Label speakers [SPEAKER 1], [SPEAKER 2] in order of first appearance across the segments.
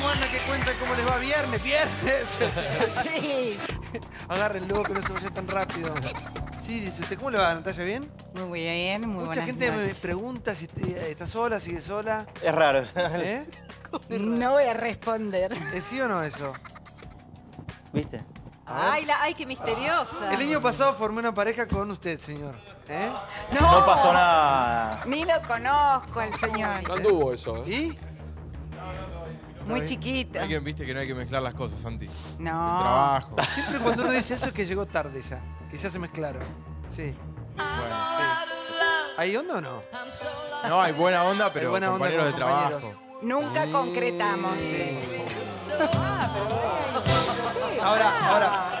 [SPEAKER 1] ¿Cómo anda? ¿Qué cuentan? ¿Cómo les va? ¡Viernes! ¡Viernes!
[SPEAKER 2] Sí.
[SPEAKER 1] Agárrenlo, que no se vaya tan rápido. Sí, dice usted. ¿Cómo le va, Natalia? ¿Bien?
[SPEAKER 2] Muy bien, muy
[SPEAKER 1] Mucha
[SPEAKER 2] buenas
[SPEAKER 1] gente me
[SPEAKER 2] noches.
[SPEAKER 1] pregunta si está sola, sigue sola.
[SPEAKER 3] Es raro.
[SPEAKER 1] ¿Eh?
[SPEAKER 2] No voy a responder.
[SPEAKER 1] ¿Es sí o no eso?
[SPEAKER 3] ¿Viste?
[SPEAKER 4] Ay, qué misteriosa.
[SPEAKER 1] El año pasado formé una pareja con usted, señor. ¿Eh?
[SPEAKER 3] No pasó nada.
[SPEAKER 2] Ni lo conozco al señor.
[SPEAKER 5] No anduvo eso, ¿eh?
[SPEAKER 1] ¿Y?
[SPEAKER 2] Muy chiquito.
[SPEAKER 6] Hay que, viste que no hay que mezclar las cosas, Santi. El
[SPEAKER 2] No.
[SPEAKER 6] trabajo.
[SPEAKER 1] Siempre cuando uno dice eso es que llegó tarde ya. Que ya se mezclaron. Sí.
[SPEAKER 6] Bueno,
[SPEAKER 1] ¿Hay onda o no?
[SPEAKER 6] no, hay buena onda,
[SPEAKER 1] Hay
[SPEAKER 6] pero
[SPEAKER 1] buena onda
[SPEAKER 6] compañeros de
[SPEAKER 1] con
[SPEAKER 6] trabajo.
[SPEAKER 1] compañeros.
[SPEAKER 2] Nunca concretamos.
[SPEAKER 1] Ahora,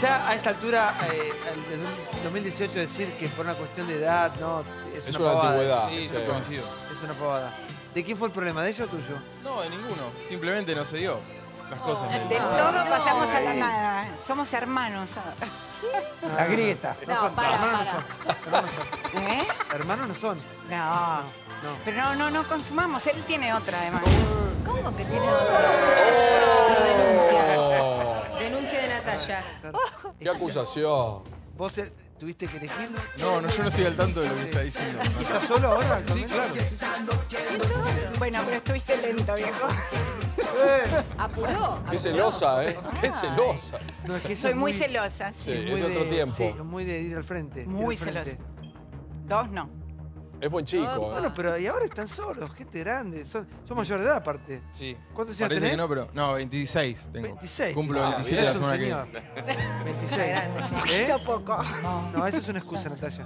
[SPEAKER 1] ya a esta altura, el 2018 decir que por una cuestión de edad, no, es
[SPEAKER 5] Es
[SPEAKER 1] una
[SPEAKER 5] una
[SPEAKER 1] pavada.
[SPEAKER 5] antigüedad.
[SPEAKER 6] Sí, sí, coincido.
[SPEAKER 1] Es una pavada. ¿De quién fue el problema? ¿De ella o tuyo?
[SPEAKER 6] No, de ninguno. Simplemente no se dio las cosas.
[SPEAKER 2] Del todo pasamos a la nada. Somos hermanos.
[SPEAKER 7] La grieta.
[SPEAKER 1] No son, hermanos no son. Hermanos no son.
[SPEAKER 2] ¿Eh?
[SPEAKER 1] Hermanos no son.
[SPEAKER 2] No.
[SPEAKER 1] No.
[SPEAKER 2] Pero no consumamos. Él tiene otra además.
[SPEAKER 4] ¿Cómo que tiene otra? Lo denuncia. Denuncia de Natalia.
[SPEAKER 5] ¡Qué acusación!
[SPEAKER 1] ¿Vos tuviste que elegir?
[SPEAKER 6] No, yo no estoy al tanto de lo que está diciendo.
[SPEAKER 1] ¿Estás solo ahora?
[SPEAKER 6] Sí, claro.
[SPEAKER 2] Bueno, pero estuviste lento, viejo.
[SPEAKER 4] Apuró.
[SPEAKER 5] ¡Qué celosa, eh! ¡Qué celosa!
[SPEAKER 1] No, es que ella
[SPEAKER 2] Soy
[SPEAKER 1] es
[SPEAKER 2] muy celosa.
[SPEAKER 5] Sí,
[SPEAKER 1] muy
[SPEAKER 5] es de otro tiempo.
[SPEAKER 1] Sí, muy de ir al frente. ir
[SPEAKER 2] Muy
[SPEAKER 1] al frente.
[SPEAKER 2] celosa. Dos no.
[SPEAKER 5] Es buen chico, ¿eh?
[SPEAKER 1] Bueno, pero y ahora están solos, gente grande. Son mayor de edad aparte.
[SPEAKER 6] Sí.
[SPEAKER 1] ¿Cuántos años
[SPEAKER 6] Parece
[SPEAKER 1] tenés?
[SPEAKER 6] que no, pero... No, 26 tengo.
[SPEAKER 1] 26.
[SPEAKER 6] Cumplo
[SPEAKER 1] Ah,
[SPEAKER 6] 27 la
[SPEAKER 1] es un
[SPEAKER 6] semana que
[SPEAKER 1] señor.
[SPEAKER 6] viene.
[SPEAKER 1] 26. ¿Eh?
[SPEAKER 2] Poquito poco.
[SPEAKER 1] No, eso es una excusa, Natalia.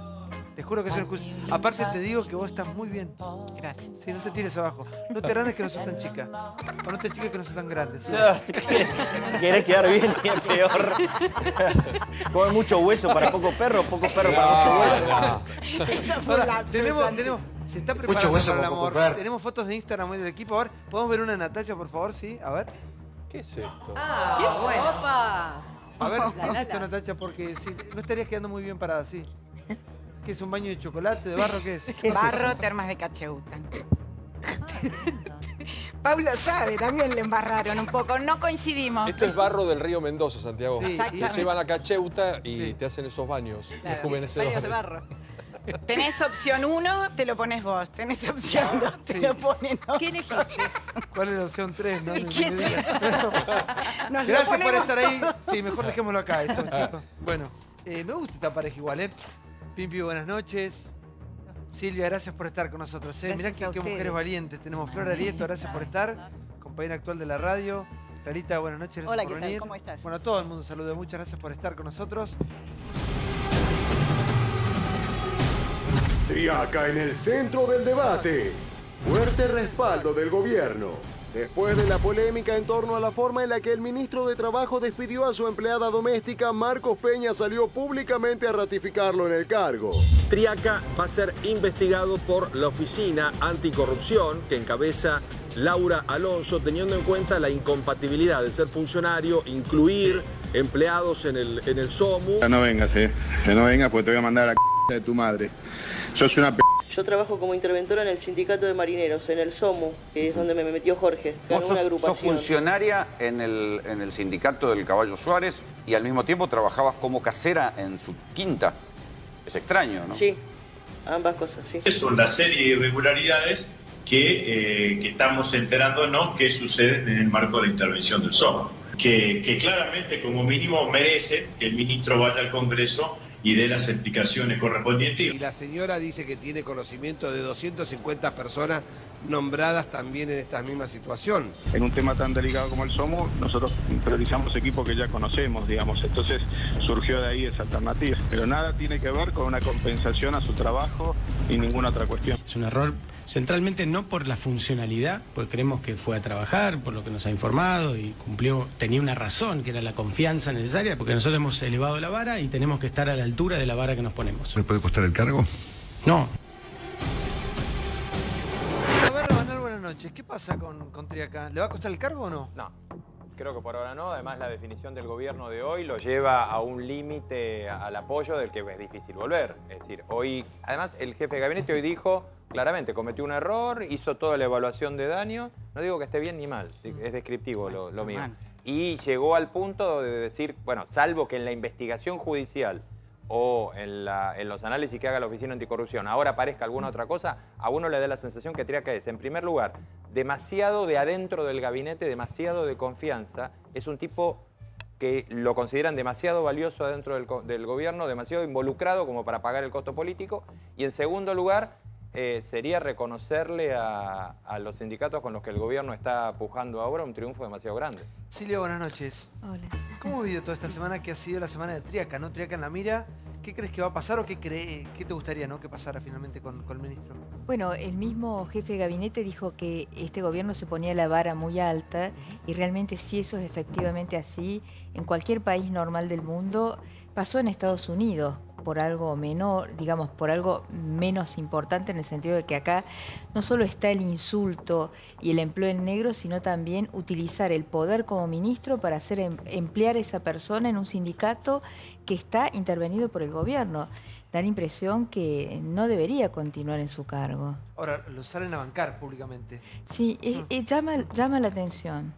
[SPEAKER 1] Te juro que es una excusa. Aparte te digo que vos estás muy bien.
[SPEAKER 2] Gracias.
[SPEAKER 1] Sí, no te tires abajo. No te grandes que no sos tan chica. O no te chiques que no sos tan grande. ¿sí?
[SPEAKER 3] Querés quedar bien y es peor. Come mucho hueso para poco perro para mucho hueso.
[SPEAKER 2] Eso fue
[SPEAKER 1] Ahora,
[SPEAKER 2] un lapsus,
[SPEAKER 1] tenemos,
[SPEAKER 2] Santi.
[SPEAKER 1] se está preparando
[SPEAKER 7] Mucho hueso
[SPEAKER 1] para el
[SPEAKER 7] con poco
[SPEAKER 1] amor.
[SPEAKER 7] perro.
[SPEAKER 1] Tenemos fotos de Instagram hoy del equipo. A ver, ¿podemos ver una de Natalia, por favor? Sí, a ver.
[SPEAKER 5] ¿Qué es esto?
[SPEAKER 4] Ah, bueno. Opa.
[SPEAKER 1] A ver,
[SPEAKER 4] La
[SPEAKER 1] ¿qué es esto,
[SPEAKER 4] Nata.
[SPEAKER 1] Natalia? Porque sí, no estarías quedando muy bien parada así. ¿Qué es, un baño de chocolate, de barro? ¿Qué es?
[SPEAKER 2] Barro, termas de Cacheuta. Pablo sabe, también le embarraron un poco. No coincidimos.
[SPEAKER 5] Esto es barro del río Mendoza, Santiago.
[SPEAKER 1] Sí,
[SPEAKER 5] Te llevan a Cacheuta y
[SPEAKER 1] Sí.
[SPEAKER 5] te hacen esos baños
[SPEAKER 4] Claro,
[SPEAKER 5] rejuvenecedores.
[SPEAKER 4] baños de barro.
[SPEAKER 2] Tenés opción 1, te lo pones vos. Tenés opción 2, te
[SPEAKER 1] Sí.
[SPEAKER 2] lo ponen otro.
[SPEAKER 4] ¿Qué elegiste?
[SPEAKER 1] ¿Cuál es la opción 3? No,
[SPEAKER 2] ¿Quién te- Nos lo
[SPEAKER 1] Gracias por
[SPEAKER 2] ponemos
[SPEAKER 1] estar ahí.
[SPEAKER 2] todos.
[SPEAKER 1] Sí, mejor dejémoslo acá, esto, chicos. Bueno, me gusta esta pareja igual, ¿eh? Pimpi, buenas noches. Silvia, gracias por estar con nosotros. Mirá
[SPEAKER 4] Gracias
[SPEAKER 1] qué
[SPEAKER 4] a ustedes.
[SPEAKER 1] mujeres valientes. Tenemos Flor Arieto, gracias por estar. Compañera actual de la radio. Clarita, buenas noches, gracias
[SPEAKER 2] Hola,
[SPEAKER 1] por
[SPEAKER 2] ¿qué tal?
[SPEAKER 1] venir.
[SPEAKER 2] ¿Cómo estás?
[SPEAKER 1] Bueno, a todo el mundo saludo. Muchas gracias por estar con nosotros.
[SPEAKER 8] Triaca en el centro del debate. Fuerte respaldo del gobierno. Después de la polémica en torno a la forma en la que el ministro de Trabajo despidió a su empleada doméstica, Marcos Peña salió públicamente a ratificarlo en el cargo.
[SPEAKER 5] Triaca va a ser investigado por la Oficina Anticorrupción que encabeza Laura Alonso, teniendo en cuenta la incompatibilidad de ser funcionario, incluir empleados en el SOMU.
[SPEAKER 9] Ya no vengas, que no vengas porque te voy a mandar a la de tu madre. Sos una
[SPEAKER 10] Yo trabajo como interventora en el sindicato de marineros, en el SOMU, que es donde me metió Jorge, en
[SPEAKER 11] Vos
[SPEAKER 10] una
[SPEAKER 11] sos
[SPEAKER 10] agrupación.
[SPEAKER 11] funcionaria en el sindicato del Caballo Suárez y al mismo tiempo trabajabas como casera en su quinta. Es extraño, ¿no?
[SPEAKER 10] Sí, ambas cosas, sí.
[SPEAKER 12] Son la serie de irregularidades que estamos enterándonos que suceden en el marco de la intervención del SOMU. Que claramente, como mínimo, merece que el ministro vaya al Congreso y dé las explicaciones correspondientes.
[SPEAKER 7] Y la señora dice que tiene conocimiento de 250 personas nombradas también en esta misma situación.
[SPEAKER 9] En un tema tan delicado como el SOMU, nosotros priorizamos equipos que ya conocemos, digamos. Entonces surgió de ahí esa alternativa. Pero nada tiene que ver con una compensación a su trabajo y ninguna otra cuestión.
[SPEAKER 13] Es un error centralmente no por la funcionalidad, porque creemos que fue a trabajar, por lo que nos ha informado y cumplió, tenía una razón, que era la confianza necesaria, porque nosotros hemos elevado la vara y tenemos que estar a la altura de la vara que nos ponemos.
[SPEAKER 9] ¿Le puede costar el cargo?
[SPEAKER 13] No.
[SPEAKER 1] A ver, Rabanal, buenas noches. ¿Qué pasa con Triaca? ¿Le va a costar el cargo o no?
[SPEAKER 14] No, creo que por ahora no. Además, la definición del gobierno de hoy lo lleva a un límite al apoyo del que es difícil volver. Es decir, hoy, además, el jefe de gabinete hoy dijo, claramente cometió un error, hizo toda la evaluación de daño. No digo que esté bien ni mal, es descriptivo lo mío. Y llegó al punto de decir, bueno, salvo que en la investigación judicial o en los análisis que haga la Oficina Anticorrupción ahora aparezca alguna otra cosa, a uno le da la sensación que Triaca es, en primer lugar, demasiado de adentro del gabinete, demasiado de confianza. Es un tipo que lo consideran demasiado valioso adentro del gobierno, demasiado involucrado como para pagar el costo político. Y en segundo lugar, sería reconocerle a los sindicatos con los que el gobierno está pujando ahora un triunfo demasiado grande.
[SPEAKER 1] Silvia, buenas noches.
[SPEAKER 4] Hola.
[SPEAKER 1] ¿Cómo has vivido toda esta semana que ha sido la semana de Triaca, ¿no? Triaca en la mira. ¿Qué crees que va a pasar o qué te gustaría, ¿no?, que pasara finalmente con el ministro?
[SPEAKER 4] Bueno, el mismo jefe de gabinete dijo que este gobierno se ponía la vara muy alta y realmente si eso es efectivamente así, en cualquier país normal del mundo, pasó en Estados Unidos por algo menor, digamos, por algo menos importante en el sentido de que acá no solo está el insulto y el empleo en negro, sino también utilizar el poder como ministro para hacer emplear a esa persona en un sindicato que está intervenido por el gobierno. Da la impresión que no debería continuar en su cargo.
[SPEAKER 1] Ahora, lo salen a bancar públicamente.
[SPEAKER 4] Sí, llama la atención.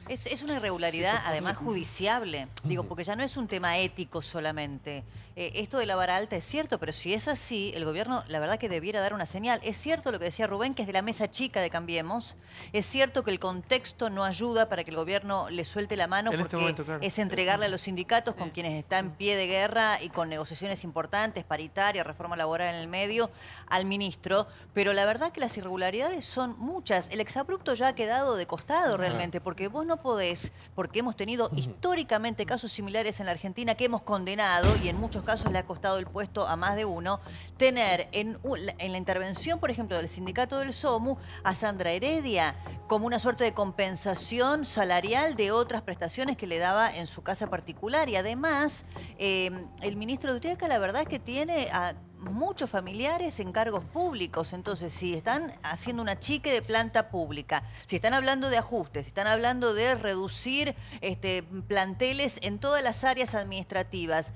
[SPEAKER 15] Es una irregularidad, además, judiciable. Digo, porque ya no es un tema ético solamente. Esto de la vara alta es cierto, pero si es así, el gobierno, la verdad que debiera dar una señal. Es cierto lo que decía Rubén, que es de la mesa chica de Cambiemos. Es cierto que el contexto no ayuda para que el gobierno le suelte la mano, porque es entregarle a los sindicatos con quienes está en pie de guerra y con negociaciones importantes, paritarias, reforma laboral en el medio, al ministro. Pero la verdad que las irregularidades son muchas. El exabrupto ya ha quedado de costado realmente, porque vos no podés, porque hemos tenido históricamente casos similares en la Argentina que hemos condenado y en muchos casos le ha costado el puesto a más de uno, tener en la intervención, por ejemplo, del sindicato del SOMU a Sandra Heredia como una suerte de compensación salarial de otras prestaciones que le daba en su casa particular. Y además, el ministro de Triaca, la verdad es que tiene a muchos familiares en cargos públicos. Entonces, si están haciendo una chique de planta pública, si están hablando de ajustes, si están hablando de reducir planteles en todas las áreas administrativas,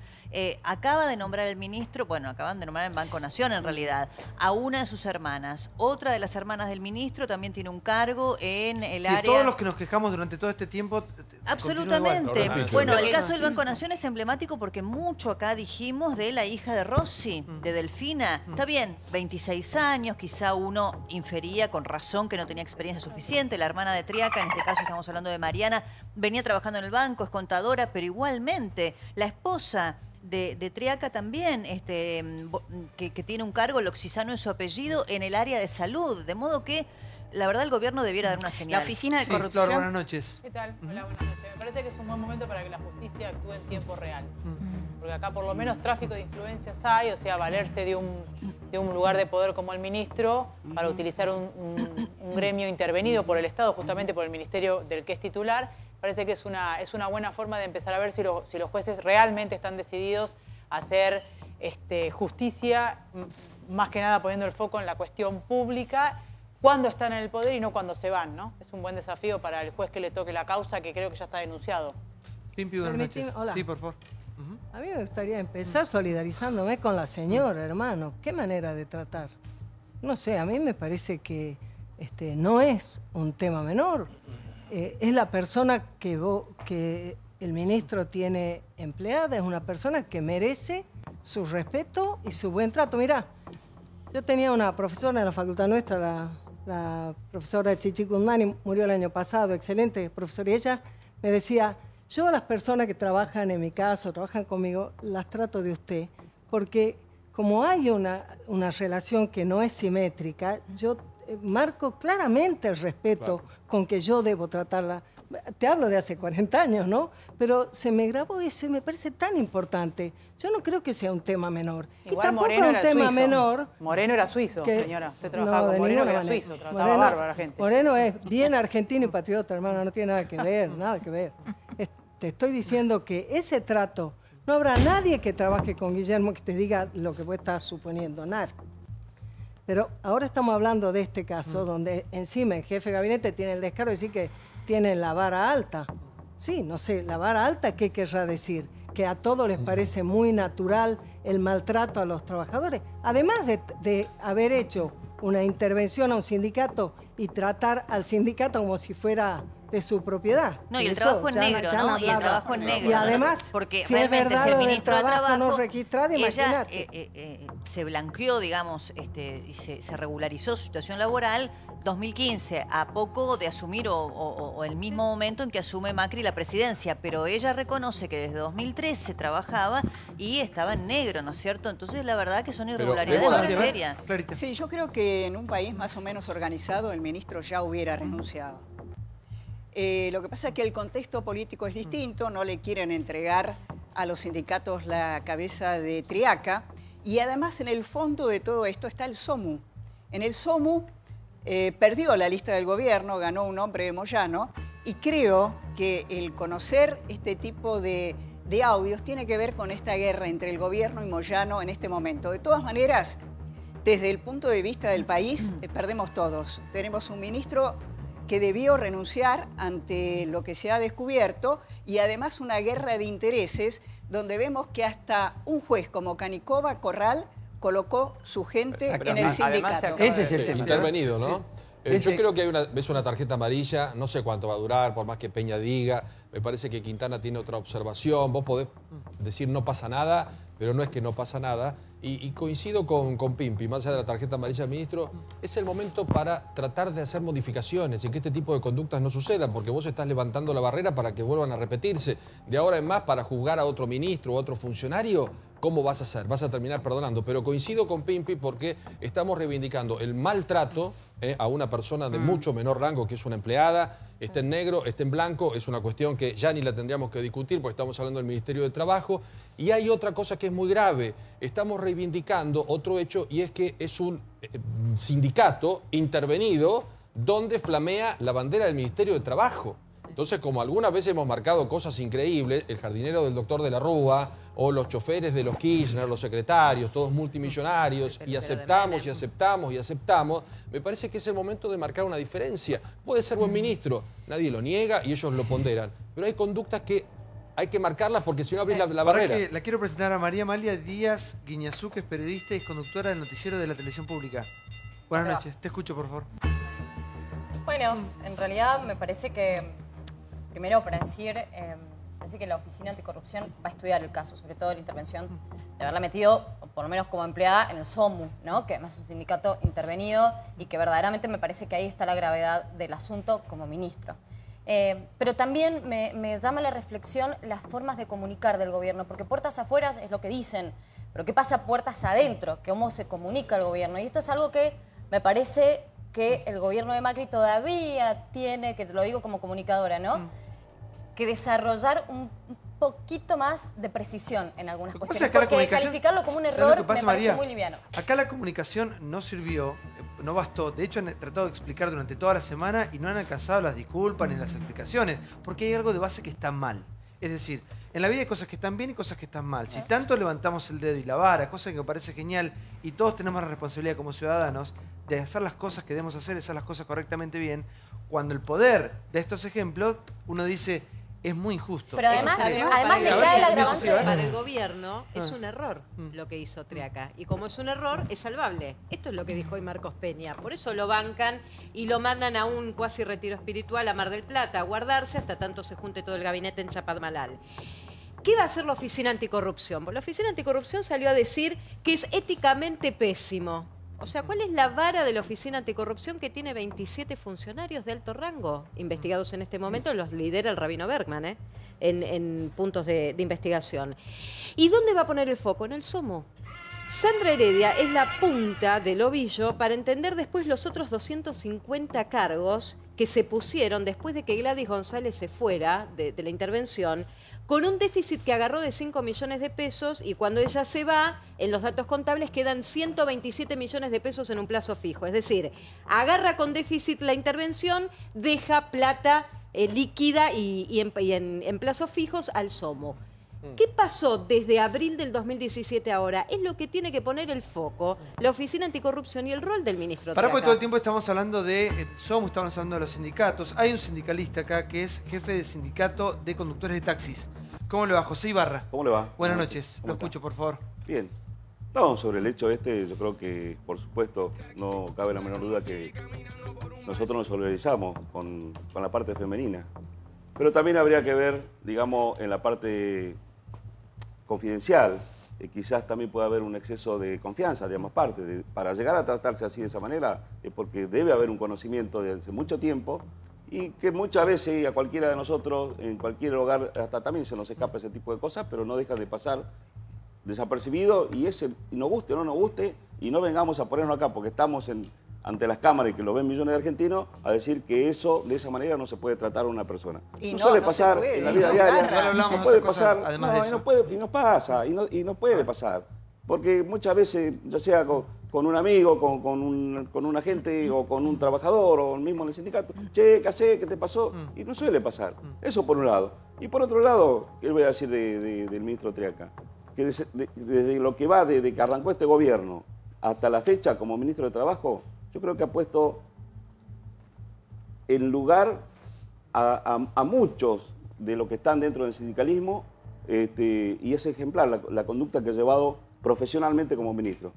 [SPEAKER 15] acaba de nombrar el ministro, bueno, acaban de nombrar en Banco Nación en realidad, a una de sus hermanas. Otra de las hermanas del ministro también tiene un cargo en el área...
[SPEAKER 1] Todos los que nos quejamos durante todo este tiempo...
[SPEAKER 15] Absolutamente. Bueno, el caso del Banco Nación es emblemático porque mucho acá dijimos de la hija de Rossi, de Delfina. Está bien, 26 años, quizá uno infería con razón que no tenía experiencia suficiente. La hermana de Triaca, en este caso estamos hablando de Mariana, venía trabajando en el banco, es contadora, pero igualmente la esposa de Triaca también, que tiene un cargo, Loxisano es su apellido, en el área de salud. De modo que, la verdad, el gobierno debiera dar una señal.
[SPEAKER 2] La Oficina de Corrupción...
[SPEAKER 1] Flor, buenas noches.
[SPEAKER 16] ¿Qué tal? Hola, buenas noches. Me parece que es un buen momento para que la justicia actúe en tiempo real. Porque acá por lo menos tráfico de influencias hay, o sea, valerse de un lugar de poder como el ministro para utilizar un gremio intervenido por el Estado, justamente por el ministerio del que es titular. Parece que es una buena forma de empezar a ver si los jueces realmente están decididos a hacer justicia, más que nada poniendo el foco en la cuestión pública, cuando están en el poder y no cuando se van, ¿no? Es un buen desafío para el juez que le toque la causa, que creo que ya está denunciado.
[SPEAKER 1] Pimpi, buenas noches.
[SPEAKER 17] Hola.
[SPEAKER 1] Sí, por favor.
[SPEAKER 17] A mí me gustaría empezar solidarizándome con la señora, hermano. ¿Qué manera de tratar? No sé, a mí me parece que no es un tema menor. Es la persona que el ministro tiene empleada, es una persona que merece su respeto y su buen trato. Mirá, yo tenía una profesora en la facultad nuestra, la profesora Chichi Kundani, murió el año pasado, excelente profesora, y ella me decía... Yo a las personas que trabajan en mi caso, trabajan conmigo, las trato de usted, porque como hay una relación que no es simétrica, yo marco claramente el respeto con que yo debo tratarla. Te hablo de hace 40 años, ¿no? Pero se me grabó eso y me parece tan importante. Yo no creo que sea un tema menor.
[SPEAKER 16] Igual
[SPEAKER 17] y tampoco
[SPEAKER 16] Moreno
[SPEAKER 17] un
[SPEAKER 16] era
[SPEAKER 17] tema
[SPEAKER 16] suizo.
[SPEAKER 17] menor.
[SPEAKER 16] Moreno era suizo, señora. Usted trabajaba con Moreno, que era suizo. Trataba bárbaro a la gente.
[SPEAKER 17] Moreno es bien argentino y patriota, hermano. No tiene nada que ver, nada que ver. Te estoy diciendo que ese trato, no habrá nadie que trabaje con Guillermo que te diga lo que vos estás suponiendo, nada. Pero ahora estamos hablando de este caso, donde encima el jefe de gabinete tiene el descaro de decir que tiene la vara alta. Sí, no sé, la vara alta, ¿qué querrá decir? que a todos les parece muy natural el maltrato a los trabajadores, además de haber hecho una intervención a un sindicato y tratar al sindicato como si fuera de su propiedad.
[SPEAKER 15] No, y el
[SPEAKER 17] Eso
[SPEAKER 15] trabajo en
[SPEAKER 17] ya
[SPEAKER 15] negro, ¿no? Y el trabajo en negro.
[SPEAKER 17] Y además,
[SPEAKER 15] porque
[SPEAKER 17] si es
[SPEAKER 15] realmente
[SPEAKER 17] verdad
[SPEAKER 15] si el
[SPEAKER 17] lo del
[SPEAKER 15] ministro de
[SPEAKER 17] trabajo no
[SPEAKER 15] Trabajo,
[SPEAKER 17] registrado,
[SPEAKER 15] ella
[SPEAKER 17] imagínate.
[SPEAKER 15] se blanqueó, digamos, y se regularizó su situación laboral 2015, a poco de asumir o el mismo momento en que asume Macri la presidencia, pero ella reconoce que desde 2013 trabajaba y estaba en negro, ¿no es cierto? Entonces la verdad que son irregularidades muy serias.
[SPEAKER 18] Sí, yo creo que en un país más o menos organizado el ministro ya hubiera renunciado. Lo que pasa es que el contexto político es distinto, no le quieren entregar a los sindicatos la cabeza de Triaca y además en el fondo de todo esto está el SOMU. En el SOMU perdió la lista del gobierno, ganó un hombre de Moyano y creo que el conocer este tipo de audios tiene que ver con esta guerra entre el gobierno y Moyano en este momento. De todas maneras, desde el punto de vista del país, perdemos todos. Tenemos un ministro que debió renunciar ante lo que se ha descubierto y además una guerra de intereses donde vemos que hasta un juez como Canicova Corral colocó su gente en el sindicato.
[SPEAKER 5] Ese es el tema. Intervenido, ¿no? Sí. Yo creo que ves una tarjeta amarilla, no sé cuánto va a durar, por más que Peña diga. Me parece que Quintana tiene otra observación. Vos podés decir no pasa nada, pero no es que no pasa nada. Y coincido con Pimpi, más allá de la tarjeta amarilla del ministro, es el momento para tratar de hacer modificaciones y que este tipo de conductas no sucedan, porque vos estás levantando la barrera para que vuelvan a repetirse. De ahora en más, para juzgar a otro ministro o otro funcionario, ¿cómo vas a hacer? Vas a terminar perdonando. Pero coincido con Pimpi porque estamos reivindicando el maltrato a una persona de mucho menor rango que es una empleada, esté en negro, esté en blanco, es una cuestión que ya ni la tendríamos que discutir porque estamos hablando del Ministerio de Trabajo. Y hay otra cosa que es muy grave, estamos reivindicando otro hecho y es que es un sindicato intervenido donde flamea la bandera del Ministerio de Trabajo. Entonces, como algunas veces hemos marcado cosas increíbles, el jardinero del doctor de la Rúa o los choferes de los Kirchner, los secretarios, todos multimillonarios, y aceptamos y aceptamos y aceptamos, me parece que es el momento de marcar una diferencia. Puede ser buen ministro, nadie lo niega y ellos lo ponderan, pero hay conductas que hay que marcarlas porque si no abrís la barrera.
[SPEAKER 1] La quiero presentar a María Amalia Díaz Guiñazú, que es periodista y conductora del noticiero de la televisión pública. Buenas noches, te escucho, por favor.
[SPEAKER 19] Bueno, en realidad me parece que, primero para decir, parece que la Oficina Anticorrupción va a estudiar el caso, sobre todo la intervención de haberla metido, por lo menos como empleada, en el SOMU, ¿no? Que además es un sindicato intervenido y que verdaderamente me parece que ahí está la gravedad del asunto como ministro. Pero también me llama la reflexión las formas de comunicar del gobierno, porque puertas afuera es lo que dicen, pero ¿qué pasa puertas adentro? ¿Cómo se comunica el gobierno? Y esto es algo que me parece que el gobierno de Macri todavía tiene, que te lo digo como comunicadora, ¿no? Que desarrollar un poquito más de precisión en algunas cuestiones, porque calificarlo como un error me parece
[SPEAKER 1] María?
[SPEAKER 19] muy liviano.
[SPEAKER 1] Acá la comunicación no sirvió, no bastó. De hecho, han tratado de explicar durante toda la semana y no han alcanzado las disculpas ni las explicaciones, porque hay algo de base que está mal. Es decir, en la vida hay cosas que están bien y cosas que están mal. Si tanto levantamos el dedo y la vara, cosa que me parece genial, y todos tenemos la responsabilidad como ciudadanos de hacer las cosas que debemos hacer, hacer las cosas correctamente bien, cuando el poder de estos ejemplos, uno dice, es muy injusto.
[SPEAKER 19] Pero además le cae el agravante.
[SPEAKER 20] Para el gobierno es un error lo que hizo Triaca. Y como es un error, es salvable. Esto es lo que dijo hoy Marcos Peña. Por eso lo bancan y lo mandan a un cuasi retiro espiritual a Mar del Plata, a guardarse hasta tanto se junte todo el gabinete en Chapadmalal. ¿Qué va a hacer la Oficina Anticorrupción? Pues la Oficina Anticorrupción salió a decir que es éticamente pésimo. O sea, ¿cuál es la vara de la Oficina Anticorrupción que tiene 27 funcionarios de alto rango investigados en este momento? Los lidera el Rabino Bergman, en puntos de investigación. ¿Y dónde va a poner el foco? En el SOMU. Sandra Heredia es la punta del ovillo para entender después los otros 250 cargos que se pusieron después de que Gladys González se fuera de la intervención, con un déficit que agarró de 5 millones de pesos y cuando ella se va, en los datos contables quedan 127 millones de pesos en un plazo fijo. Es decir, agarra con déficit la intervención, deja plata líquida y en plazos fijos al SOMU. ¿Qué pasó desde abril del 2017 ahora? Es lo que tiene que poner el foco la Oficina Anticorrupción y el rol del ministro
[SPEAKER 1] Para
[SPEAKER 20] Triaca.
[SPEAKER 1] porque todo el tiempo estamos hablando de SOMU, estamos hablando de los sindicatos. Hay un sindicalista acá que es jefe de sindicato de conductores de taxis. ¿Cómo le va, José Ibarra?
[SPEAKER 21] ¿Cómo le va?
[SPEAKER 1] Buenas noches. Lo escucho, por favor.
[SPEAKER 21] Bien. No, sobre el hecho yo creo que, por supuesto, no cabe la menor duda que nosotros nos solidarizamos con la parte femenina. Pero también habría que ver, digamos, en la parte confidencial, quizás también puede haber un exceso de confianza de ambas partes. Para llegar a tratarse así de esa manera es porque debe haber un conocimiento de hace mucho tiempo y que muchas veces a cualquiera de nosotros, en cualquier hogar, hasta también se nos escapa ese tipo de cosas, pero no deja de pasar desapercibido y nos guste o no nos guste, y no vengamos a ponernos acá porque estamos ante las cámaras y que lo ven millones de argentinos a decir que eso de esa manera no se puede tratar a una persona.
[SPEAKER 18] Y
[SPEAKER 21] no suele pasar
[SPEAKER 18] puede,
[SPEAKER 21] en la vida diaria, no puede pasar,
[SPEAKER 1] además de eso.
[SPEAKER 21] y no pasa, y no puede pasar, porque muchas veces, ya sea con un amigo, con un agente o con un trabajador o mismo en el sindicato, che, ¿qué hacés? ¿Qué te pasó? Y no suele pasar. Eso por un lado. Y por otro lado, ¿qué le voy a decir del ministro Triaca? Que desde lo que va, desde que arrancó este gobierno hasta la fecha como ministro de Trabajo, yo creo que ha puesto en lugar a muchos de los que están dentro del sindicalismo y es ejemplar la conducta que ha llevado profesionalmente como ministro.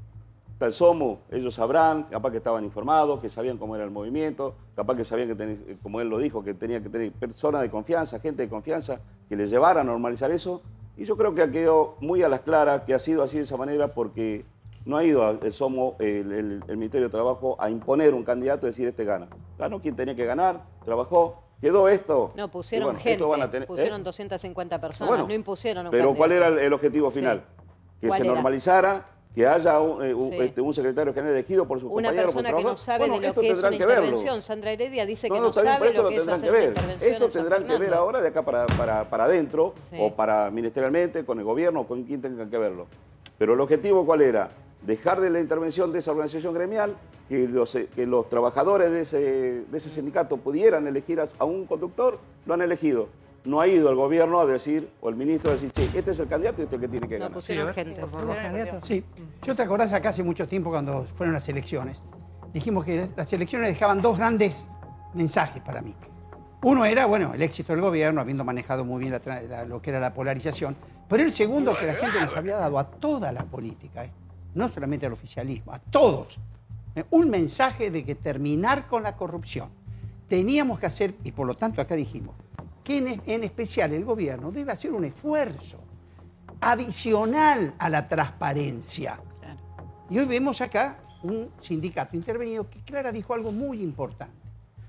[SPEAKER 21] Tal SOMO, ellos sabrán, capaz que estaban informados, que sabían cómo era el movimiento, capaz que sabían que, como él lo dijo, que tenía que tener personas de confianza, gente de confianza, que les llevara a normalizar eso. Y yo creo que ha quedado muy a las claras que ha sido así de esa manera porque no ha ido el SOMO, el Ministerio de Trabajo, a imponer un candidato y decir este gana. Ganó quien tenía que ganar, trabajó, quedó esto.
[SPEAKER 20] No, pusieron
[SPEAKER 21] bueno,
[SPEAKER 20] gente,
[SPEAKER 21] van a tener,
[SPEAKER 20] pusieron 250 personas,
[SPEAKER 21] bueno,
[SPEAKER 20] no impusieron un
[SPEAKER 21] pero
[SPEAKER 20] candidato.
[SPEAKER 21] ¿cuál era el objetivo final?
[SPEAKER 20] Sí.
[SPEAKER 21] Que
[SPEAKER 20] ¿Cuál
[SPEAKER 21] se
[SPEAKER 20] era?
[SPEAKER 21] normalizara, que haya
[SPEAKER 20] Sí.
[SPEAKER 21] un secretario general elegido por sus
[SPEAKER 20] Una
[SPEAKER 21] compañeros.
[SPEAKER 20] persona
[SPEAKER 21] por
[SPEAKER 20] que no sabe de lo que es una intervención. Sandra Heredia dice que no
[SPEAKER 21] está bien,
[SPEAKER 20] sabe
[SPEAKER 21] pero esto
[SPEAKER 20] lo que es
[SPEAKER 21] tendrán
[SPEAKER 20] hacer
[SPEAKER 21] que
[SPEAKER 20] una
[SPEAKER 21] ver.
[SPEAKER 20] intervención
[SPEAKER 21] Esto
[SPEAKER 20] en San
[SPEAKER 21] tendrán que ver
[SPEAKER 20] Fernando.
[SPEAKER 21] ahora de acá para adentro,
[SPEAKER 20] Sí.
[SPEAKER 21] o para ministerialmente, con el gobierno, con quien tengan que verlo. Pero el objetivo, ¿cuál era? Dejar de la intervención de esa organización gremial, que los trabajadores de ese sindicato pudieran elegir a un conductor, lo han elegido. No ha ido el gobierno a decir, o el ministro a decir, che, este es el candidato y este es el que tiene que ganar.
[SPEAKER 20] pusieron gente.
[SPEAKER 22] Sí, yo te acordás acá hace mucho tiempo cuando fueron las elecciones. Dijimos que las elecciones dejaban dos grandes mensajes para mí. Uno era, bueno, el éxito del gobierno, habiendo manejado muy bien lo que era la polarización. Pero el segundo, que la gente nos había dado a toda la política, no solamente al oficialismo, a todos, un mensaje de que terminar con la corrupción. Teníamos que hacer, y por lo tanto acá dijimos, que en especial el gobierno debe hacer un esfuerzo adicional a la transparencia. Claro. Y hoy vemos acá un sindicato intervenido que Clara dijo algo muy importante.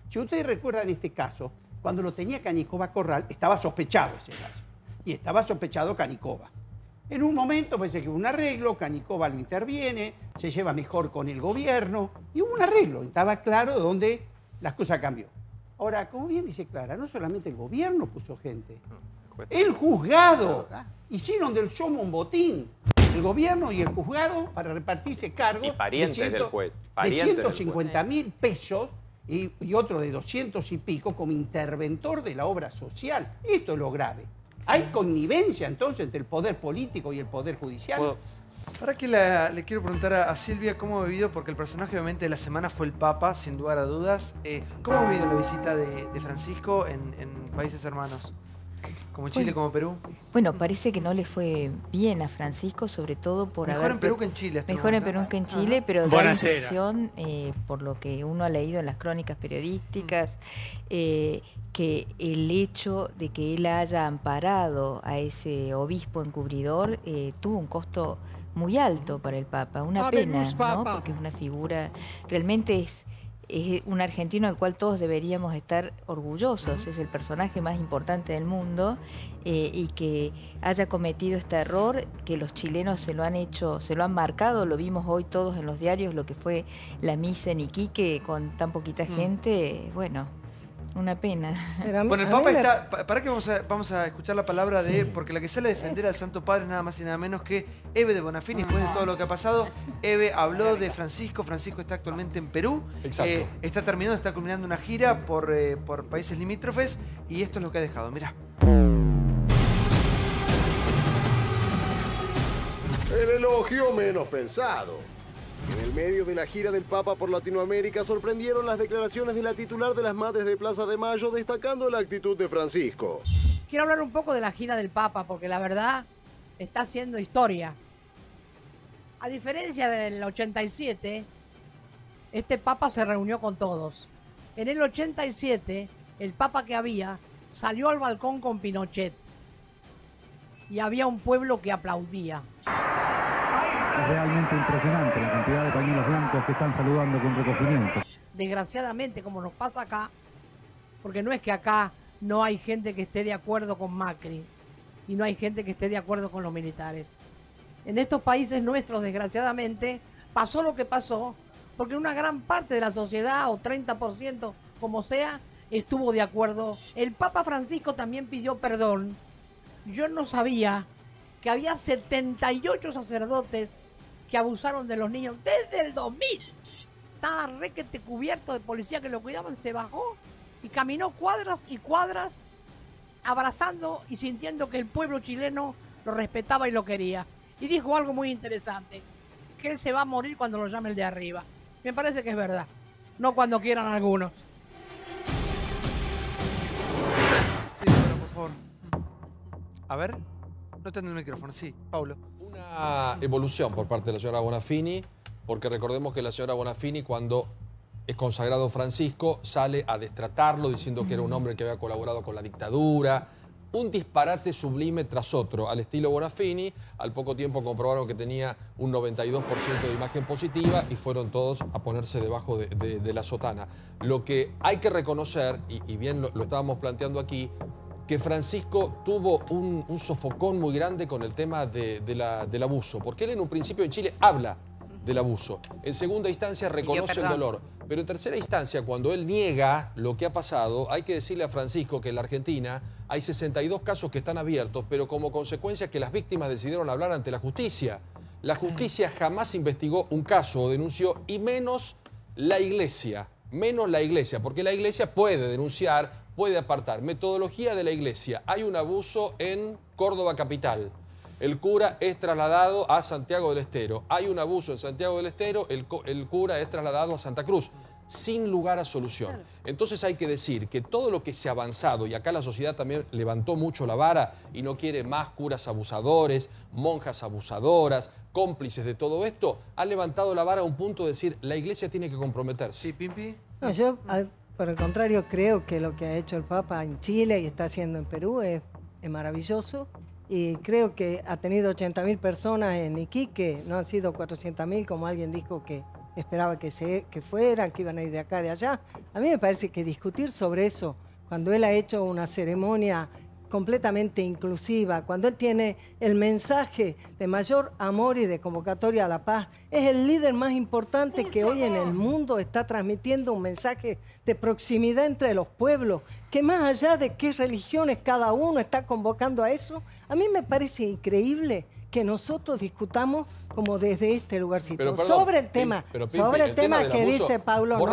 [SPEAKER 22] Si ustedes recuerdan este caso, cuando lo tenía Canicova Corral, estaba sospechado ese caso. Y estaba sospechado Canicova. En un momento parece que hubo un arreglo, Canicova lo interviene, se lleva mejor con el gobierno, y hubo un arreglo, estaba claro dónde las cosas cambió. Ahora, como bien dice Clara, no solamente el gobierno puso gente, el juzgado. Hicieron del SOMO un botín, el gobierno y el juzgado, para repartirse cargos
[SPEAKER 14] Y parientes del juez.
[SPEAKER 21] de
[SPEAKER 14] Parientes del
[SPEAKER 21] 150.000 pesos y otro de 200 y pico como interventor de la obra social. Esto es lo grave. ¿Hay connivencia entonces entre el poder político y el poder judicial?
[SPEAKER 1] Ahora que le quiero preguntar a Silvia cómo ha vivido, porque el personaje obviamente de la semana fue el Papa, sin lugar a dudas. ¿Cómo ha vivido la visita de Francisco en países hermanos? Como Chile, como Perú.
[SPEAKER 4] Bueno, parece que no le fue bien a Francisco, sobre todo por
[SPEAKER 1] Mejor
[SPEAKER 4] haber...
[SPEAKER 1] en Perú que en Chile.
[SPEAKER 4] Mejor en Perú que en Chile, pero da la
[SPEAKER 1] Buonasera.
[SPEAKER 4] impresión, por lo que uno ha leído en las crónicas periodísticas, que el hecho de que él haya amparado a ese obispo encubridor tuvo un costo muy alto para el Papa. Una pena, ¿no? Porque es una figura, realmente es un argentino al cual todos deberíamos estar orgullosos. Es el personaje más importante del mundo y que haya cometido este error, que los chilenos se lo han marcado, lo vimos hoy todos en los diarios, lo que fue la misa en Iquique con tan poquita gente, bueno, una pena.
[SPEAKER 1] Bueno, el Papa está... ¿Para qué vamos a escuchar la palabra de...? Porque la que sale a defender al Santo Padre es nada más y nada menos que Eve de Bonafini, después de todo lo que ha pasado. Eve habló de Francisco. Francisco está actualmente en Perú.
[SPEAKER 23] Exacto.
[SPEAKER 1] Está culminando una gira por países limítrofes y esto es lo que ha dejado. Mirá.
[SPEAKER 8] El elogio menos pensado. En el medio de la gira del Papa por Latinoamérica sorprendieron las declaraciones de la titular de las Madres de Plaza de Mayo destacando la actitud de Francisco.
[SPEAKER 3] quiero hablar un poco de la gira del Papa, porque la verdad está haciendo historia. A diferencia del 87, este Papa se reunió con todos. En el 87, el Papa que había salió al balcón con Pinochet. Y había un pueblo que aplaudía.
[SPEAKER 6] Es realmente impresionante la cantidad de pañuelos blancos que están saludando con recogimiento.
[SPEAKER 3] Desgraciadamente, como nos pasa acá, porque no es que acá no hay gente que esté de acuerdo con Macri y no hay gente que esté de acuerdo con los militares. En estos países nuestros, desgraciadamente, pasó lo que pasó, porque una gran parte de la sociedad, o 30%, como sea, estuvo de acuerdo. El Papa Francisco también pidió perdón. Yo no sabía que había 78 sacerdotes que abusaron de los niños desde el 2000. Estaba requete cubierto de policía que lo cuidaban, se bajó y caminó cuadras y cuadras abrazando y sintiendo que el pueblo chileno lo respetaba y lo quería. Y dijo algo muy interesante, que él se va a morir cuando lo llame el de arriba. Me parece que es verdad, no cuando quieran algunos.
[SPEAKER 1] Sí, bueno, por favor. A ver, no tengo el micrófono. Sí, Paulo.
[SPEAKER 5] Una evolución por parte de la señora Bonafini, porque recordemos que la señora Bonafini, cuando es consagrado Francisco, sale a destratarlo diciendo que era un hombre que había colaborado con la dictadura. Un disparate sublime tras otro, al estilo Bonafini. Al poco tiempo comprobaron que tenía un 92% de imagen positiva y fueron todos a ponerse debajo de la sotana. Lo que hay que reconocer, y bien lo estábamos planteando aquí, que Francisco tuvo un sofocón muy grande con el tema del abuso, porque él en un principio en Chile habla del abuso. En segunda instancia reconoce el dolor. Pero en tercera instancia, cuando él niega lo que ha pasado, hay que decirle a Francisco que en la Argentina hay 62 casos que están abiertos, pero como consecuencia que las víctimas decidieron hablar ante la justicia. La justicia jamás investigó un caso o denunció, y menos la iglesia, porque la iglesia puede denunciar, puede apartar. Metodología de la iglesia. Hay un abuso en Córdoba capital. El cura es trasladado a Santiago del Estero. Hay un abuso en Santiago del Estero, el cura es trasladado a Santa Cruz, sin lugar a solución. Entonces hay que decir que todo lo que se ha avanzado, y acá la sociedad también levantó mucho la vara y no quiere más curas abusadores, monjas abusadoras, cómplices de todo esto, ha levantado la vara a un punto de decir, la iglesia tiene que comprometerse.
[SPEAKER 1] Sí, Pimpi.
[SPEAKER 17] No, yo, por el contrario, creo que lo que ha hecho el Papa en Chile y está haciendo en Perú es maravilloso. Y creo que ha tenido 80.000 personas en Iquique, no han sido 400.000 como alguien dijo que esperaba que fueran, que iban a ir de acá, de allá. A mí me parece que discutir sobre eso, cuando él ha hecho una ceremonia completamente inclusiva, cuando él tiene el mensaje de mayor amor y de convocatoria a la paz, es el líder más importante que hoy en el mundo está transmitiendo un mensaje de proximidad entre los pueblos, que más allá de qué religiones cada uno está convocando a eso, a mí me parece increíble que nosotros discutamos como desde este lugarcito.
[SPEAKER 5] Pero, perdón,
[SPEAKER 17] sobre el tema, sobre el tema que dice Paulo, no,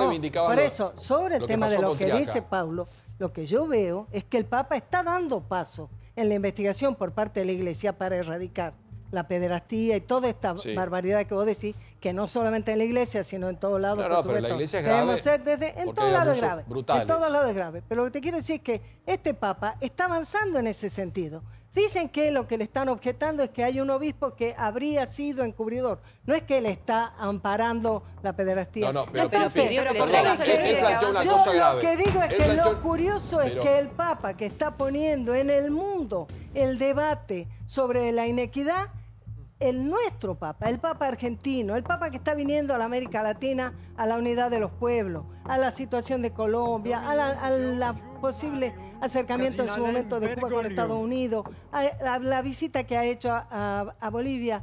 [SPEAKER 17] por eso, sobre el tema de lo que dice Paulo, lo que yo veo es que el Papa está dando paso en la investigación por parte de la Iglesia para erradicar la pederastía y toda esta barbaridad que vos decís, que no solamente en la Iglesia, sino en todos lados, por supuesto.
[SPEAKER 5] Pero la Iglesia es grave,
[SPEAKER 17] en todos lados es grave. En todos lados es grave. Pero lo que te quiero decir es que este Papa está avanzando en ese sentido. Dicen que lo que le están objetando es que hay un obispo que habría sido encubridor. No es que él está amparando la pederastía.
[SPEAKER 5] No, pero
[SPEAKER 17] entonces,
[SPEAKER 5] él planteó una cosa grave.
[SPEAKER 17] Lo que digo es que lo curioso es que el Papa, que está poniendo en el mundo el debate sobre la inequidad, el nuestro Papa, el Papa argentino, el Papa que está viniendo a la América Latina, a la unidad de los pueblos, a la situación de Colombia, a la posible acercamiento en su momento de Cuba con Estados Unidos, a la visita que ha hecho a Bolivia.